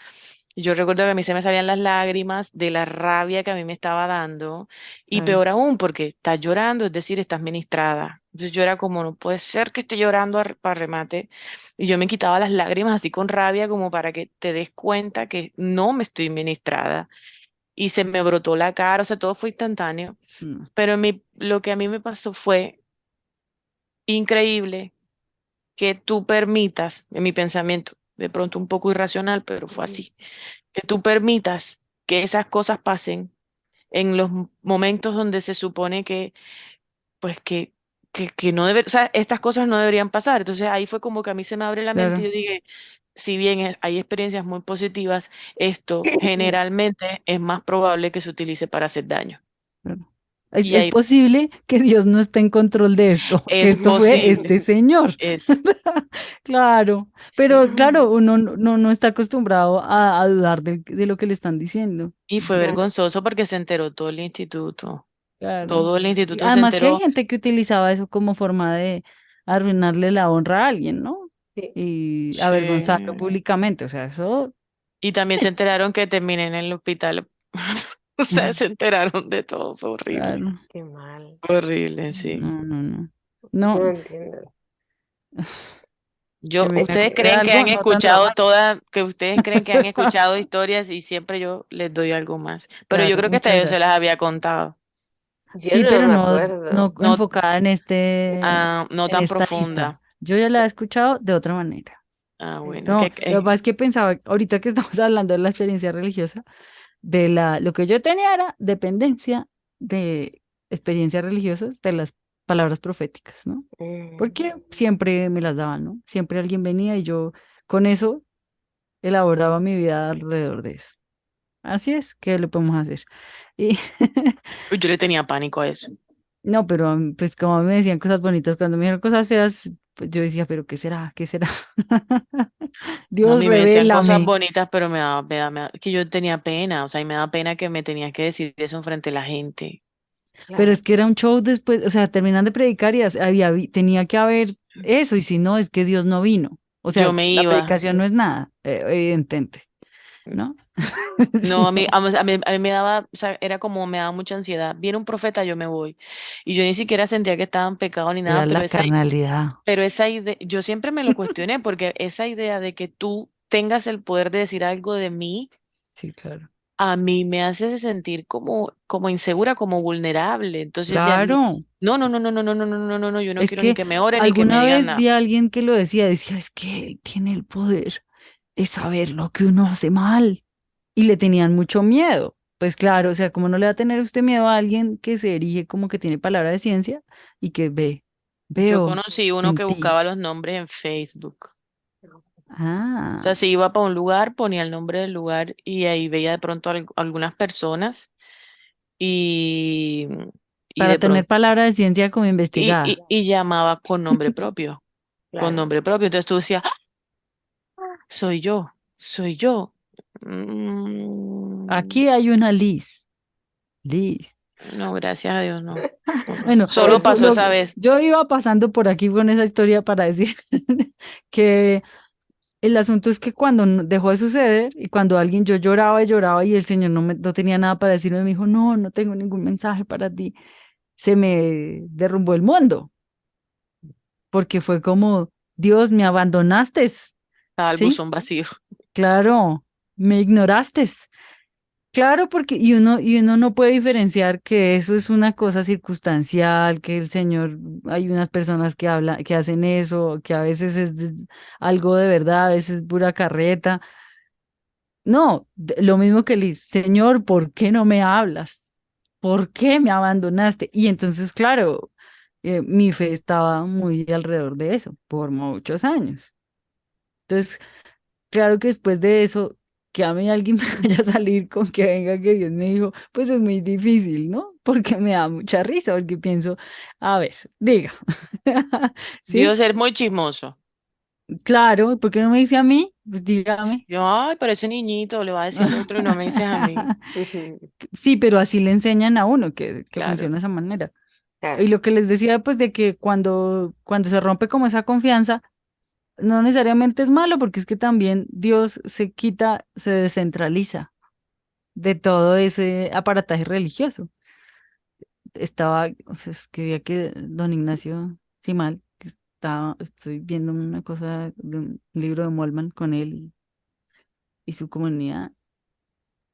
B: Yo recuerdo que a mí se me salían las lágrimas de la rabia que a mí me estaba dando y
C: claro,
B: peor aún porque estás llorando, es decir, estás ministrada. Entonces yo era como, no puede ser que esté llorando para remate. Y yo me quitaba las lágrimas así con rabia como para que te des cuenta que no me estoy ministrada. Y se me brotó la cara, o sea, todo fue instantáneo.
C: no,
B: Pero lo que a mí me pasó fue increíble que tú permitas, en mi pensamiento, de pronto un poco irracional, pero fue
A: Ujú.
B: así, que tú permitas que esas cosas pasen en los momentos donde se supone que, pues que no debe, o sea, estas cosas no deberían pasar. Entonces ahí fue como que a mí se me abre la mente y
C: claro,
B: yo dije, si bien hay experiencias muy positivas, esto generalmente es más probable que se utilice para hacer daño.
C: claro.
B: Y
C: Es
B: ahí
C: posible que Dios no esté en control de esto, que
B: es
C: esto fue
B: posible,
C: este señor.
B: es,
C: Claro,
B: sí.
C: pero claro, uno no está acostumbrado a dudar de lo que le están diciendo.
B: Y fue
A: Claro.
B: vergonzoso porque se enteró todo el instituto.
C: Claro.
B: Todo el
C: Y
B: instituto se
C: además que hay
B: enteró.
C: gente que utilizaba eso como forma de arruinarle la honra a alguien, ¿no?
A: Sí.
C: Y avergonzarlo
B: Sí.
C: públicamente. O sea, eso
B: Y también se
C: es,
B: enteraron que terminé en el hospital. O sea, se enteraron de todo. Fue horrible.
C: claro.
A: Qué mal.
B: Horrible, sí.
C: No, no, no.
A: No
C: No,
A: entiendo.
C: Que me
A: Es
C: acordé
B: Ustedes
C: de
B: creen que
C: algo
B: han
C: no tan
B: escuchado
C: dramático.
B: todas, que ustedes creen que han escuchado historias y siempre yo les doy algo más. Pero yo
C: Claro,
B: creo que hasta
C: muchas
B: yo se las
C: gracias.
B: había contado.
A: yo
C: Sí,
A: no
C: pero
A: me
C: no,
A: acuerdo.
C: no
B: No,
C: enfocada
B: no
C: en
B: tan
C: esta lista.
B: profunda.
C: Yo ya la he escuchado de otra manera.
B: Bueno,
C: No, lo que pasa es que pensaba, ahorita que estamos hablando de la experiencia religiosa, lo que yo tenía era dependencia de experiencias religiosas de las palabras proféticas, ¿no?
A: Mm,
C: Porque siempre me las daban, ¿no? Siempre alguien venía y yo con eso elaboraba mi vida alrededor de eso. Así es, ¿qué le podemos hacer? Y
B: yo le tenía pánico a eso.
C: no, pero pues como a mí me decían cosas bonitas, cuando me dijeron cosas feas, pues yo decía, pero ¿qué será? ¿Qué será?
B: No, a
C: Dios,
B: mí me decían cosas
C: revélame.
B: bonitas, pero que yo tenía pena, o sea, y me da pena que me tenías que decir eso enfrente de la gente.
C: Pero
A: claro.
C: es que era un show después, o sea, terminan de predicar y tenía que haber eso, y si no, es que Dios no vino. O
B: Yo
C: sea,
B: me
C: la
B: iba.
C: predicación no es nada, evidente, ¿no?
B: No,
C: Sí, no,
B: a mí me daba, o sea, era como me daba mucha ansiedad. Viene un profeta, yo me voy. Y yo ni siquiera sentía que estaba en pecado ni
C: era
B: nada,
C: la carnalidad.
B: pero esa idea, yo siempre me lo cuestioné porque esa idea de que tú tengas el poder de decir algo de mí,
C: Sí, claro.
B: a mí me hace sentir como insegura, como vulnerable. Entonces ya,
C: Claro,
B: no, no, no, no, no, no, no, no, no, no, no, yo no
C: es
B: quiero ni
C: que
B: que me oren ni que me
C: alguna
B: digan
C: vez vi
B: nada.
C: a alguien que lo decía, es que él tiene el poder de saber lo que uno hace mal. Y le tenían mucho miedo. Pues claro, o sea, ¿cómo no le va a tener usted miedo a alguien que se erige como que tiene palabra de ciencia y que
B: Yo
C: veo
B: conocí uno
C: en
B: que
C: ti?
B: buscaba los nombres en Facebook. O
C: Ah,
B: sea, si iba para un lugar, ponía el nombre del lugar y ahí veía de pronto algunas personas y, y
C: para
B: de
C: tener
B: pronto,
C: palabra de ciencia como investigada.
B: y llamaba con nombre propio, con
A: Claro.
B: nombre propio. Entonces tú decías, soy yo, soy yo. Mm,
C: Aquí hay una Liz. Liz.
B: no, gracias a Dios, no. No pasó.
C: Bueno,
B: Solo pasó esa vez.
C: yo iba pasando por aquí con esa historia para decir que el asunto es que cuando dejó de suceder y cuando alguien yo lloraba y el Señor no tenía nada para decirme, me dijo, no, no tengo ningún mensaje para ti, se me derrumbó el mundo, porque fue como, Dios, me abandonaste,
B: Estaba el
C: ¿sí?
B: buzón vacío.
C: Claro, me ignoraste. Claro, porque y uno no puede diferenciar que eso es una cosa circunstancial, que el Señor, hay unas personas que hablan, que hacen eso, que a veces algo de verdad, a veces es pura carreta. No, lo mismo que Liz, Señor, ¿por qué no me hablas? ¿Por qué me abandonaste? Y entonces, claro, mi fe estaba muy alrededor de eso por muchos años. Entonces, claro que después de eso, que a mí alguien me vaya a salir con que venga que Dios me dijo, pues es muy difícil, ¿no? Porque me da mucha risa, porque pienso, a ver, diga, ¿sí?
B: Dios es muy chismoso.
C: Claro, ¿por qué no me dice a mí? Pues dígame.
B: Yo, ay, pero ese niñito le va a decir al otro y no me dices a mí.
C: Sí, pero así le enseñan a uno que
B: Claro.
C: funciona de esa manera. Y
A: Claro.
C: lo que les decía, pues, de que cuando se rompe como esa confianza, no necesariamente es malo, porque es que también Dios se quita, se descentraliza de todo ese aparataje religioso. Estaba, pues, que veía que don Ignacio Simal, estoy viendo una cosa de un libro de Molman con él y su comunidad,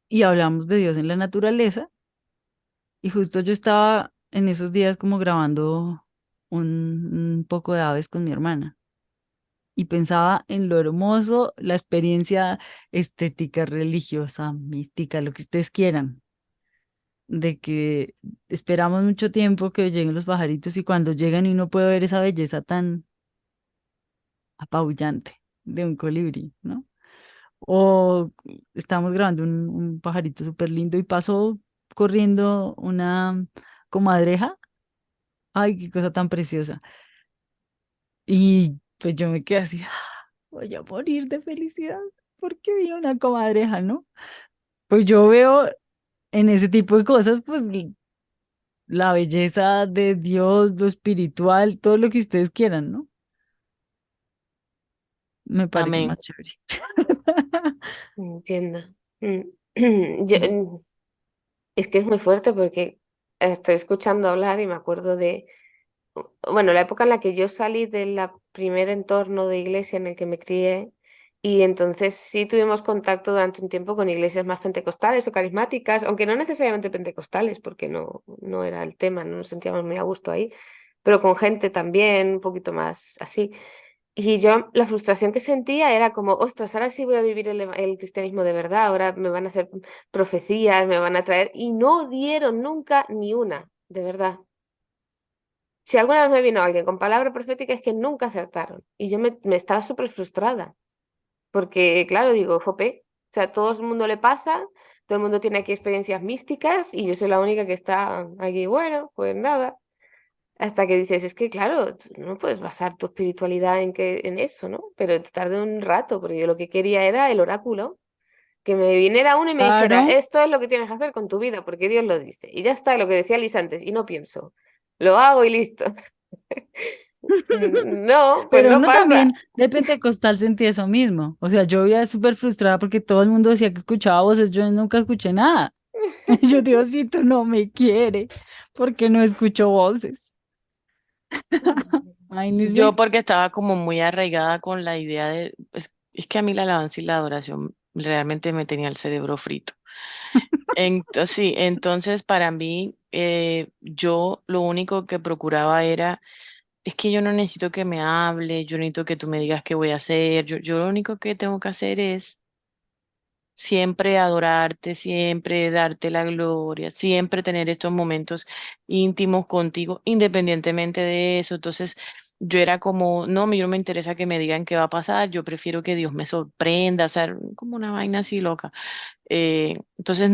C: y hablamos de Dios en la naturaleza, y justo yo estaba en esos días como grabando un poco de aves con mi hermana. Y pensaba en lo hermoso, la experiencia estética, religiosa, mística, lo que ustedes quieran, de que esperamos mucho tiempo que lleguen los pajaritos y cuando llegan y uno puede ver esa belleza tan apabullante de un colibrí, ¿no? O estamos grabando un pajarito súper lindo y pasó corriendo una comadreja. Ay, qué cosa tan preciosa. Y pues yo me quedé así, voy a morir de felicidad porque vi una comadreja, ¿no? Pues yo veo en ese tipo de cosas, pues la belleza de Dios, lo espiritual, todo lo que ustedes quieran, ¿no? Me parece
B: Amén.
C: más chévere.
A: Entiendo. Mm. Yo,
C: Mm.
A: es que es muy fuerte porque estoy escuchando hablar y me acuerdo de, bueno, la época en la que yo salí de la primer entorno de iglesia en el que me crié. Y entonces sí tuvimos contacto durante un tiempo con iglesias más pentecostales o carismáticas, aunque no necesariamente pentecostales, porque no era el tema, no nos sentíamos muy a gusto ahí, pero con gente también un poquito más así. Y yo la frustración que sentía era como, ostras, ahora sí voy a vivir el cristianismo de verdad, ahora me van a hacer profecías, me van a traer, y no dieron nunca ni una, de verdad. Si alguna vez me vino alguien con palabra profética es que nunca acertaron. Y yo me estaba súper frustrada, porque claro, digo, jope, o sea, todo el mundo le pasa, todo el mundo tiene aquí experiencias místicas y yo soy la única que está aquí, bueno, pues nada. Hasta que dices, es que claro, tú no puedes basar tu espiritualidad en eso, ¿no? Pero te tardé un rato, porque yo lo que quería era el oráculo, que me viniera uno y me dijera,
C: Claro,
A: esto es lo que tienes que hacer con tu vida, porque Dios lo dice. Y ya está, lo que decía Liz antes, y no pienso, lo hago y listo. No, pues
C: pero
A: no
C: uno
A: pasa.
C: también de pentecostal sentía eso mismo. O sea, yo iba súper frustrada porque todo el mundo decía que escuchaba voces, yo nunca escuché nada. Yo, Diosito, no me quiere porque no escucho voces.
B: Yo
C: Imagínese.
B: porque estaba como muy arraigada con la idea es que a mí la alabanza y la adoración realmente me tenía el cerebro frito. Entonces, sí, entonces para mí yo lo único que procuraba era, es que yo no necesito que me hable, yo necesito que tú me digas qué voy a hacer, yo lo único que tengo que hacer es siempre adorarte, siempre darte la gloria, siempre tener estos momentos íntimos contigo, independientemente de eso. Entonces, yo era como, no, yo no me interesa que me digan qué va a pasar, yo prefiero que Dios me sorprenda, o sea, como una vaina así loca. Entonces,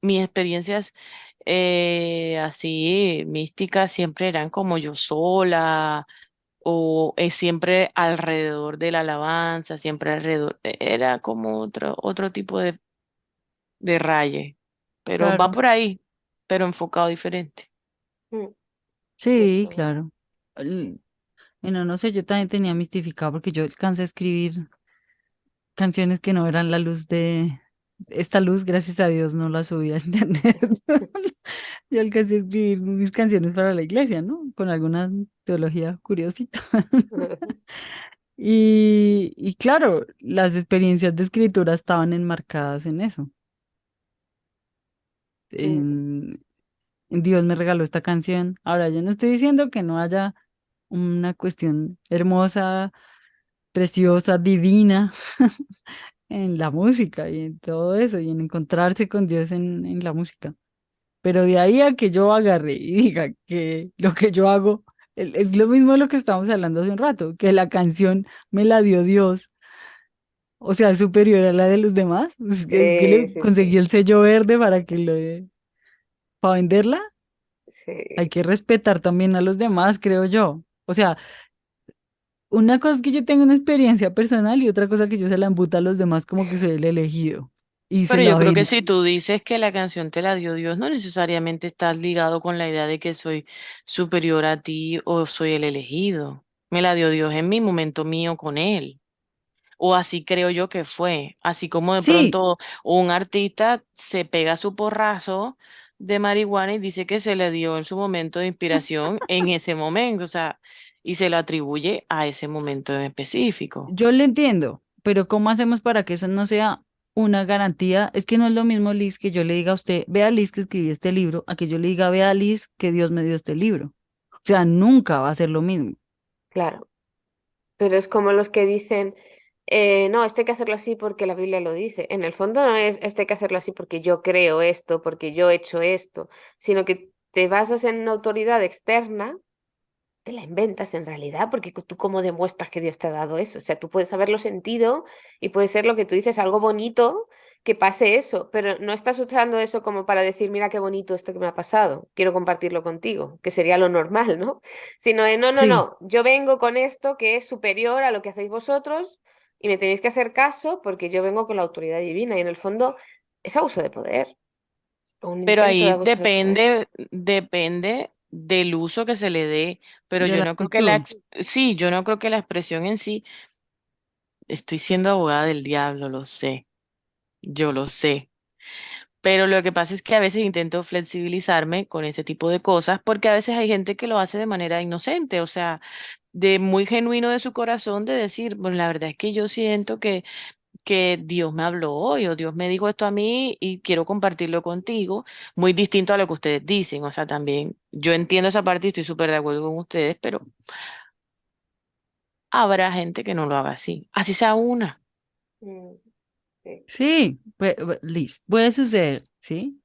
B: mis experiencias así místicas siempre eran como yo sola o es siempre alrededor de la alabanza, siempre alrededor, era como otro tipo de raye, pero va
C: Claro.
B: por ahí, pero enfocado diferente.
A: Mm,
C: Sí,
A: eso, bueno.
C: claro. Bueno, no sé, yo también tenía mistificado porque yo alcancé a escribir canciones que no eran la luz de... Esta luz, gracias a Dios, no la subí a internet. Yo alcancé a escribir mis canciones para la iglesia, ¿no? Con alguna teología curiosita. Y claro, las experiencias de escritura estaban enmarcadas en eso.
A: Mm,
C: En, en Dios me regaló esta canción. Ahora, yo no estoy diciendo que no haya una cuestión hermosa, preciosa, divina en la música y en todo eso, y en encontrarse con Dios en la música. Pero de ahí a que yo agarre y diga que lo que yo hago es lo mismo de lo que estábamos hablando hace un rato, que la canción me la dio Dios, o sea, es superior a la de los demás. Es que
A: sí,
C: le
A: sí,
C: conseguí
A: sí,
C: el sello verde para venderla. Hay
A: sí.
C: que respetar también a los demás, creo yo. O sea, una cosa es que yo tenga una experiencia personal y otra cosa que yo se la embuta a los demás como que soy el elegido y se
B: Pero yo
C: la
B: creo que
C: vendo.
B: si tú dices que la canción te la dio Dios, no necesariamente estás ligado con la idea de que soy superior a ti o soy el elegido. Me la dio Dios en mi momento mío con Él. O así creo yo que fue. Así como de
C: Sí,
B: pronto un artista se pega su porrazo de marihuana y dice que se le dio en su momento de inspiración en ese momento, o sea, y se lo atribuye a ese momento en específico.
C: yo le entiendo, pero ¿cómo hacemos para que eso no sea una garantía? Es que no es lo mismo, Liz, que yo le diga a usted, vea, Liz, que escribí este libro, a que yo le diga, vea, Liz, que Dios me dio este libro. O sea, nunca va a ser lo mismo.
A: Claro. Pero es como los que dicen, no, esto hay que hacerlo así porque la Biblia lo dice. En el fondo no es esto hay que hacerlo así porque yo creo esto, porque yo he hecho esto, sino que te basas en una autoridad externa, te la inventas en realidad, porque tú cómo demuestras que Dios te ha dado eso. O sea, tú puedes haberlo sentido y puede ser lo que tú dices, algo bonito que pase eso, pero no estás usando eso como para decir, mira qué bonito esto que me ha pasado, quiero compartirlo contigo, que sería lo normal, ¿no? Sino de, no, no,
C: Sí,
A: no, yo vengo con esto que es superior a lo que hacéis vosotros y me tenéis que hacer caso porque yo vengo con la autoridad divina y en el fondo es abuso de poder o un
B: Pero
A: intento de
B: ahí
A: abuso de poder.
B: depende del uso que se le dé, pero
C: de
B: yo
C: la
B: no creo que
C: actitud.
B: sí, yo no creo que la expresión en sí, estoy siendo abogada del diablo, lo sé, yo lo sé. Pero lo que pasa es que a veces intento flexibilizarme con ese tipo de cosas porque a veces hay gente que lo hace de manera inocente, o sea, de muy genuino de su corazón de decir, bueno, la verdad es que yo siento que Dios me habló hoy o Dios me dijo esto a mí y quiero compartirlo contigo, muy distinto a lo que ustedes dicen. O sea, también yo entiendo esa parte y estoy súper de acuerdo con ustedes, pero habrá gente que no lo haga así sea una,
A: Mm, sí.
C: Sí, Liz, puede suceder, ¿sí?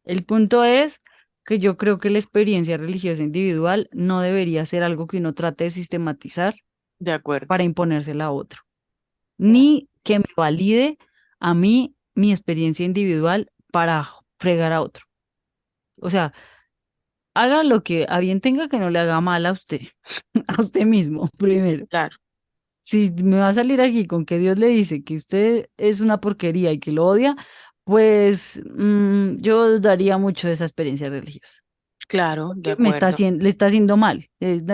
C: El punto es que yo creo que la experiencia religiosa individual no debería ser algo que uno trate de sistematizar
B: de acuerdo.
C: para imponérsela a otro,
A: Claro.
C: ni que me valide a mí mi experiencia individual para fregar a otro. O sea, haga lo que a bien tenga que no le haga mal a usted, a usted mismo, primero.
B: Claro,
C: Si me va a salir aquí con que Dios le dice que usted es una porquería y que lo odia, pues yo dudaría mucho de esa experiencia religiosa.
B: claro, de
C: Porque
B: acuerdo.
C: le está haciendo mal.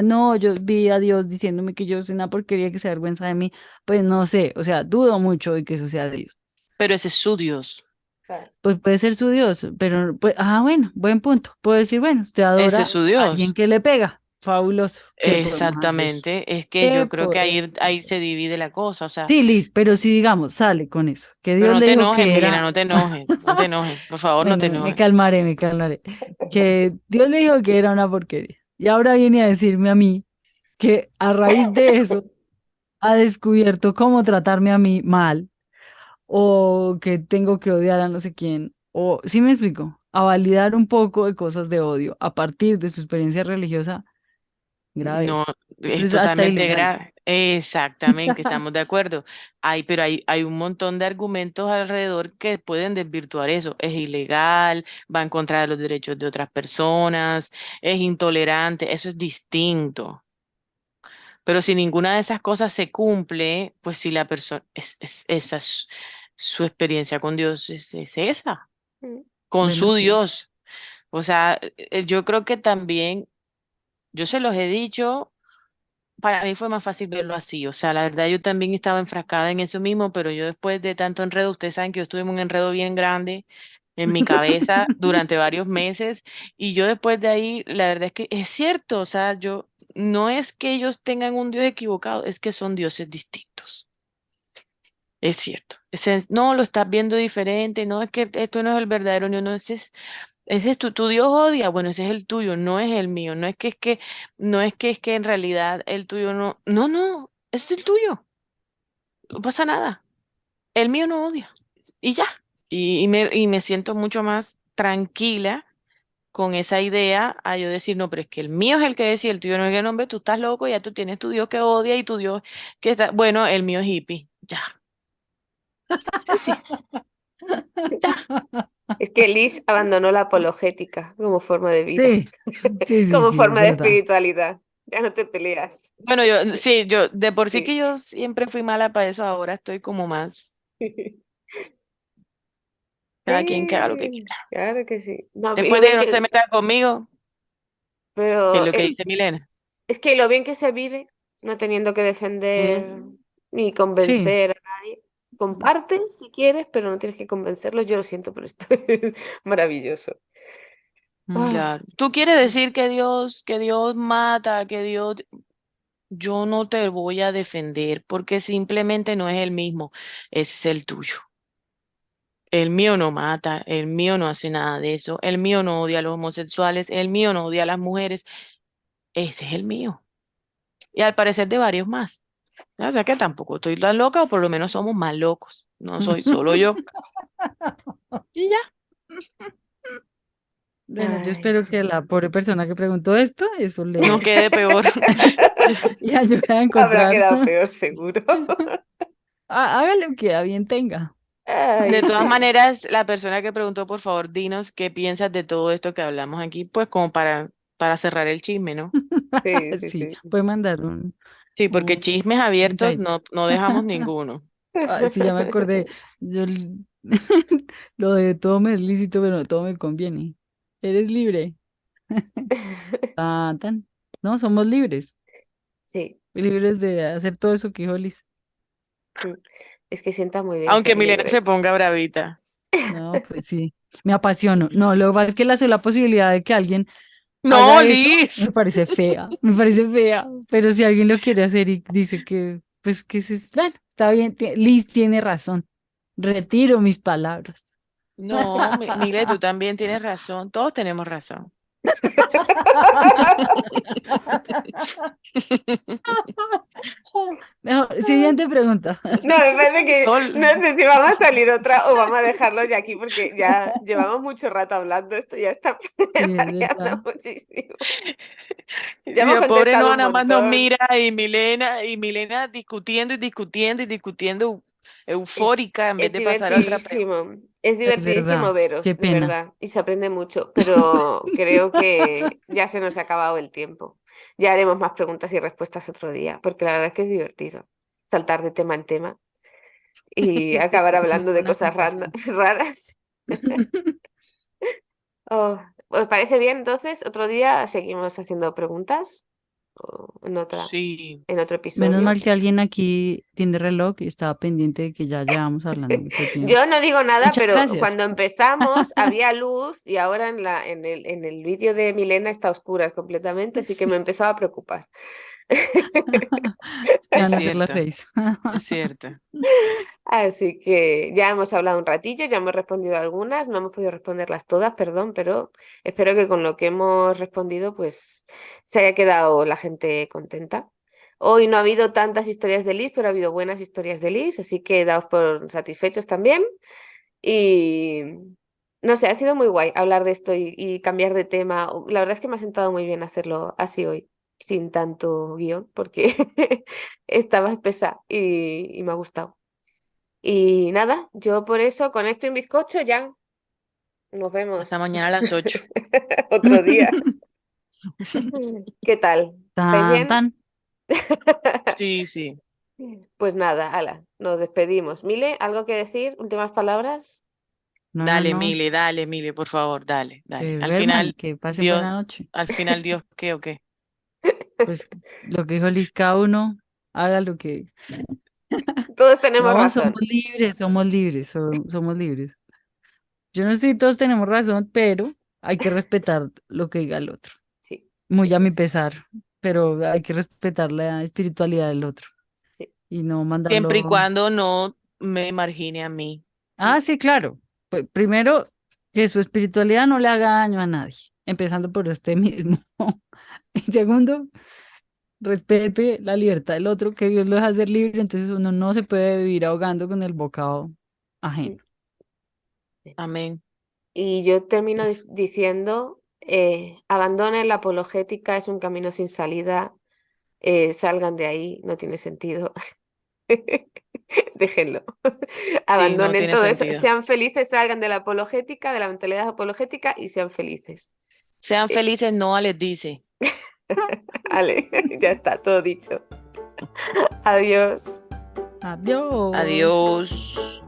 C: No, yo vi a Dios diciéndome que yo soy una porquería, que se avergüenza de mí. Pues no sé, o sea, dudo mucho de que eso sea de Dios.
B: Pero ese es su Dios,
A: Claro.
C: Pues puede ser su Dios, pero, pues, bueno, buen punto. Puedo decir, bueno, usted
B: ese es
C: adora
B: su
C: a alguien
B: Dios.
C: que le pega. Fabuloso. ¿Qué podemos hacer?
B: Exactamente, es que
C: ¿Qué
B: yo creo que
C: podemos
B: ahí
C: hacer?
B: se divide la cosa, o sea,
C: Sí, Liz, pero si digamos, sale con eso, que
B: pero
C: Dios
B: no
C: le
B: te
C: dijo
B: enojes,
C: que
B: Milena,
C: era,
B: no te enojes, no te enojes, por favor, no te
C: bueno, me
B: enojes.
C: calmaré, me calmaré, que Dios le dijo que era una porquería. Y ahora viene a decirme a mí que a raíz de eso ha descubierto cómo tratarme a mí mal, o que tengo que odiar a no sé quién, o, ¿sí me explico? A validar un poco de cosas de odio a partir de su experiencia religiosa, grave
B: No,
C: eso. Eso
B: es
C: es hasta
B: totalmente
C: ilegal.
B: grave. Exactamente, estamos de acuerdo. Hay un montón de argumentos alrededor que pueden desvirtuar eso. Es ilegal, va en contra de los derechos de otras personas, es intolerante, eso es distinto. Pero si ninguna de esas cosas se cumple, pues si la persona, esa es su experiencia con Dios, es esa,
A: Mm,
B: con
C: Bueno,
B: su
C: sí.
B: Dios. O sea, yo creo que también, yo se los he dicho. Para mí fue más fácil verlo así, o sea, la verdad yo también estaba enfrascada en eso mismo, pero yo después de tanto enredo, ustedes saben que yo estuve en un enredo bien grande en mi cabeza durante varios meses y yo después de ahí, la verdad es que es cierto, o sea, yo no es que ellos tengan un Dios equivocado, es que son dioses distintos. Es cierto. No, lo estás viendo diferente, no es que esto no es el verdadero, no, no, ese es tu Dios odia, bueno, ese es el tuyo, no es el mío, no es que en realidad el tuyo no, ese es el tuyo, no pasa nada, el mío no odia, y ya, y me siento mucho más tranquila con esa idea a yo decir, no, pero es que el mío es el que decía, el tuyo no es el que nombre, tú estás loco, ya tú tienes tu Dios que odia y tu Dios que está, bueno, el mío es hippie, ya, sencillo, ya.
A: Es que Liz abandonó la apologética como forma de vida,
C: Sí, sí, sí,
A: como
C: sí, es
A: forma de
C: verdad.
A: espiritualidad. Ya no te peleas.
B: Bueno, sí, de por sí que
A: Sí.
B: yo siempre fui mala para eso, ahora estoy como más, cada quien que haga lo que
A: Sí,
B: quiera.
A: claro que sí. No, y lo
B: Después de
A: bien
B: que no se
A: que,
B: meta conmigo, que es
A: pero
B: lo que dice Milena.
A: es que lo bien que se vive, no teniendo que defender
B: Mm,
A: ni
C: Sí,
A: convencer a nadie. Compartes si quieres, pero no tienes que convencerlos. Yo lo siento, pero esto es maravilloso.
C: mm,
A: Ah,
B: claro. Tú quieres decir que Dios mata, yo no te voy a defender porque simplemente no es el mismo, ese es el tuyo. El mío no mata, el mío no hace nada de eso, el mío no odia a los homosexuales, el mío no odia a las mujeres, ese es el mío. Y al parecer de varios más. O sea que tampoco estoy tan loca, o por lo menos somos más locos. No soy solo yo. Y ya.
C: Bueno, yo
A: ay,
C: espero que la pobre persona que preguntó esto, eso
B: No
C: le,
B: quede peor. Yo-
C: le ayude a
A: habrá
C: encontrar.
A: quedado peor, seguro.
C: Hágale lo que a bien tenga.
B: De
A: Ay,
B: todas
A: sí.
B: maneras, la persona que preguntó, por favor, dinos qué piensas de todo esto que hablamos aquí, pues como para cerrar el chisme, ¿no?
A: Sí, sí,
C: Sí,
A: sí.
C: puede mandar
B: Sí, porque
C: un
B: chismes abiertos
C: mensaje.
B: no dejamos ninguno.
C: Ah, sí, ya me acordé. Yo, lo de todo me es lícito, pero no todo me conviene. Eres libre. Tan, tan. No, somos libres.
A: Sí,
C: Libres de hacer todo eso que dijo Liz.
A: mm, es que sienta muy bien
B: Aunque
A: ser
B: Milena se
A: libre.
B: ponga bravita.
C: No, pues sí. Me apasiono. No, lo que pasa es que la posibilidad de que alguien
B: No,
C: haga eso,
B: Liz.
C: me parece fea, pero si alguien lo quiere hacer y dice que, pues que bueno, está bien, Liz tiene razón, retiro mis palabras.
B: No, Mile, tú también tienes razón. Todos tenemos razón.
C: Mejor, siguiente pregunta.
A: No, me parece que
B: Sol-
A: no sé si vamos a salir otra o vamos a dejarlo ya aquí porque ya llevamos mucho rato hablando, esto ya está
C: Sí, es
A: variando
C: verdad.
A: muchísimo. Ya
B: Y
A: hemos
B: la pobre
A: contestado
B: Noa
A: un
B: nada más nos
A: montón.
B: mira y Milena discutiendo y discutiendo y discutiendo
A: Es,
B: eufórica en vez
A: es
B: de pasar a otra pregunta.
A: divertidísimo, es
C: Es
A: divertidísimo
C: verdad,
A: veros,
C: qué
A: de
C: pena.
A: verdad, y se aprende mucho, pero creo que ya se nos ha acabado el tiempo. Ya haremos más preguntas y respuestas otro día, porque la verdad es que es divertido saltar de tema en tema y acabar
C: Sí, es
A: hablando de
C: buena
A: cosas
C: ocupación.
A: raras. Oh, ¿os parece bien? Entonces, otro día seguimos haciendo preguntas o
B: Sí,
A: en otro
C: Menos
A: episodio.
C: mal que alguien aquí tiene reloj y estaba pendiente de que ya llevamos hablando mucho tiempo.
A: Yo no digo nada,
C: Muchas
A: pero cuando
C: gracias.
A: empezamos había luz y ahora en el vídeo de Milena está a oscuras completamente, así que me empezó a preocupar.
C: Ya
B: es
C: van a ser las
B: cierto,
C: 6.
B: es cierto.
A: Así que ya hemos hablado un ratillo, ya hemos respondido algunas, no hemos podido responderlas todas, perdón, pero espero que con lo que hemos respondido, pues se haya quedado la gente contenta. Hoy no ha habido tantas historias de Liz, pero ha habido buenas historias de Liz, así que daos por satisfechos también. Y no sé, ha sido muy guay hablar de esto y cambiar de tema. La verdad es que me ha sentado muy bien hacerlo así hoy, sin tanto guión, porque estaba espesa y me ha gustado. Y nada, yo por eso, con esto y un bizcocho ya nos
B: Hasta
A: vemos
B: mañana a las 8.
A: otro día. ¿Qué tal? ¿Estáis
C: Tan,
A: bien?
C: tan.
B: Sí, sí.
A: Pues nada, ala, nos despedimos. Mile, ¿algo que decir? ¿Últimas palabras?
C: No, no, no.
B: Dale, Mile, por favor, dale, dale.
C: Que duerman, que pasen buena noche.
B: Al final Dios, ¿qué o qué?
C: Pues lo que dijo Liz, cada uno haga lo que.
A: Todos tenemos
C: No, somos
A: razón.
C: libres, somos libres, somos libres. Yo no sé si todos tenemos razón, pero hay que respetar lo que diga el otro.
A: Sí,
C: Muy a
A: eso
C: mi
A: sí.
C: pesar, pero hay que respetar la espiritualidad del otro
A: Sí.
C: y no
B: Siempre y
C: mandarlo.
B: cuando no me margine a mí.
C: Ah, sí, claro. Pues primero, que su espiritualidad no le haga daño a nadie, empezando por usted mismo. Y segundo, respete la libertad del otro, que Dios lo deja ser libre, entonces uno no se puede vivir ahogando con el bocado
A: Mm.
C: ajeno.
B: Amén.
A: Y yo termino
C: Eso.
A: diciendo, abandonen la apologética, es un camino sin salida, salgan de ahí, no tiene sentido. Déjenlo.
B: Sí, no
A: Abandonen
B: tiene
A: todo eso,
B: sentido.
A: sean felices, salgan de la apologética, de la mentalidad apologética y sean felices.
B: Sean felices, no les dice.
A: Vale, ya está, todo dicho. Adiós.
C: Adiós.
B: Adiós.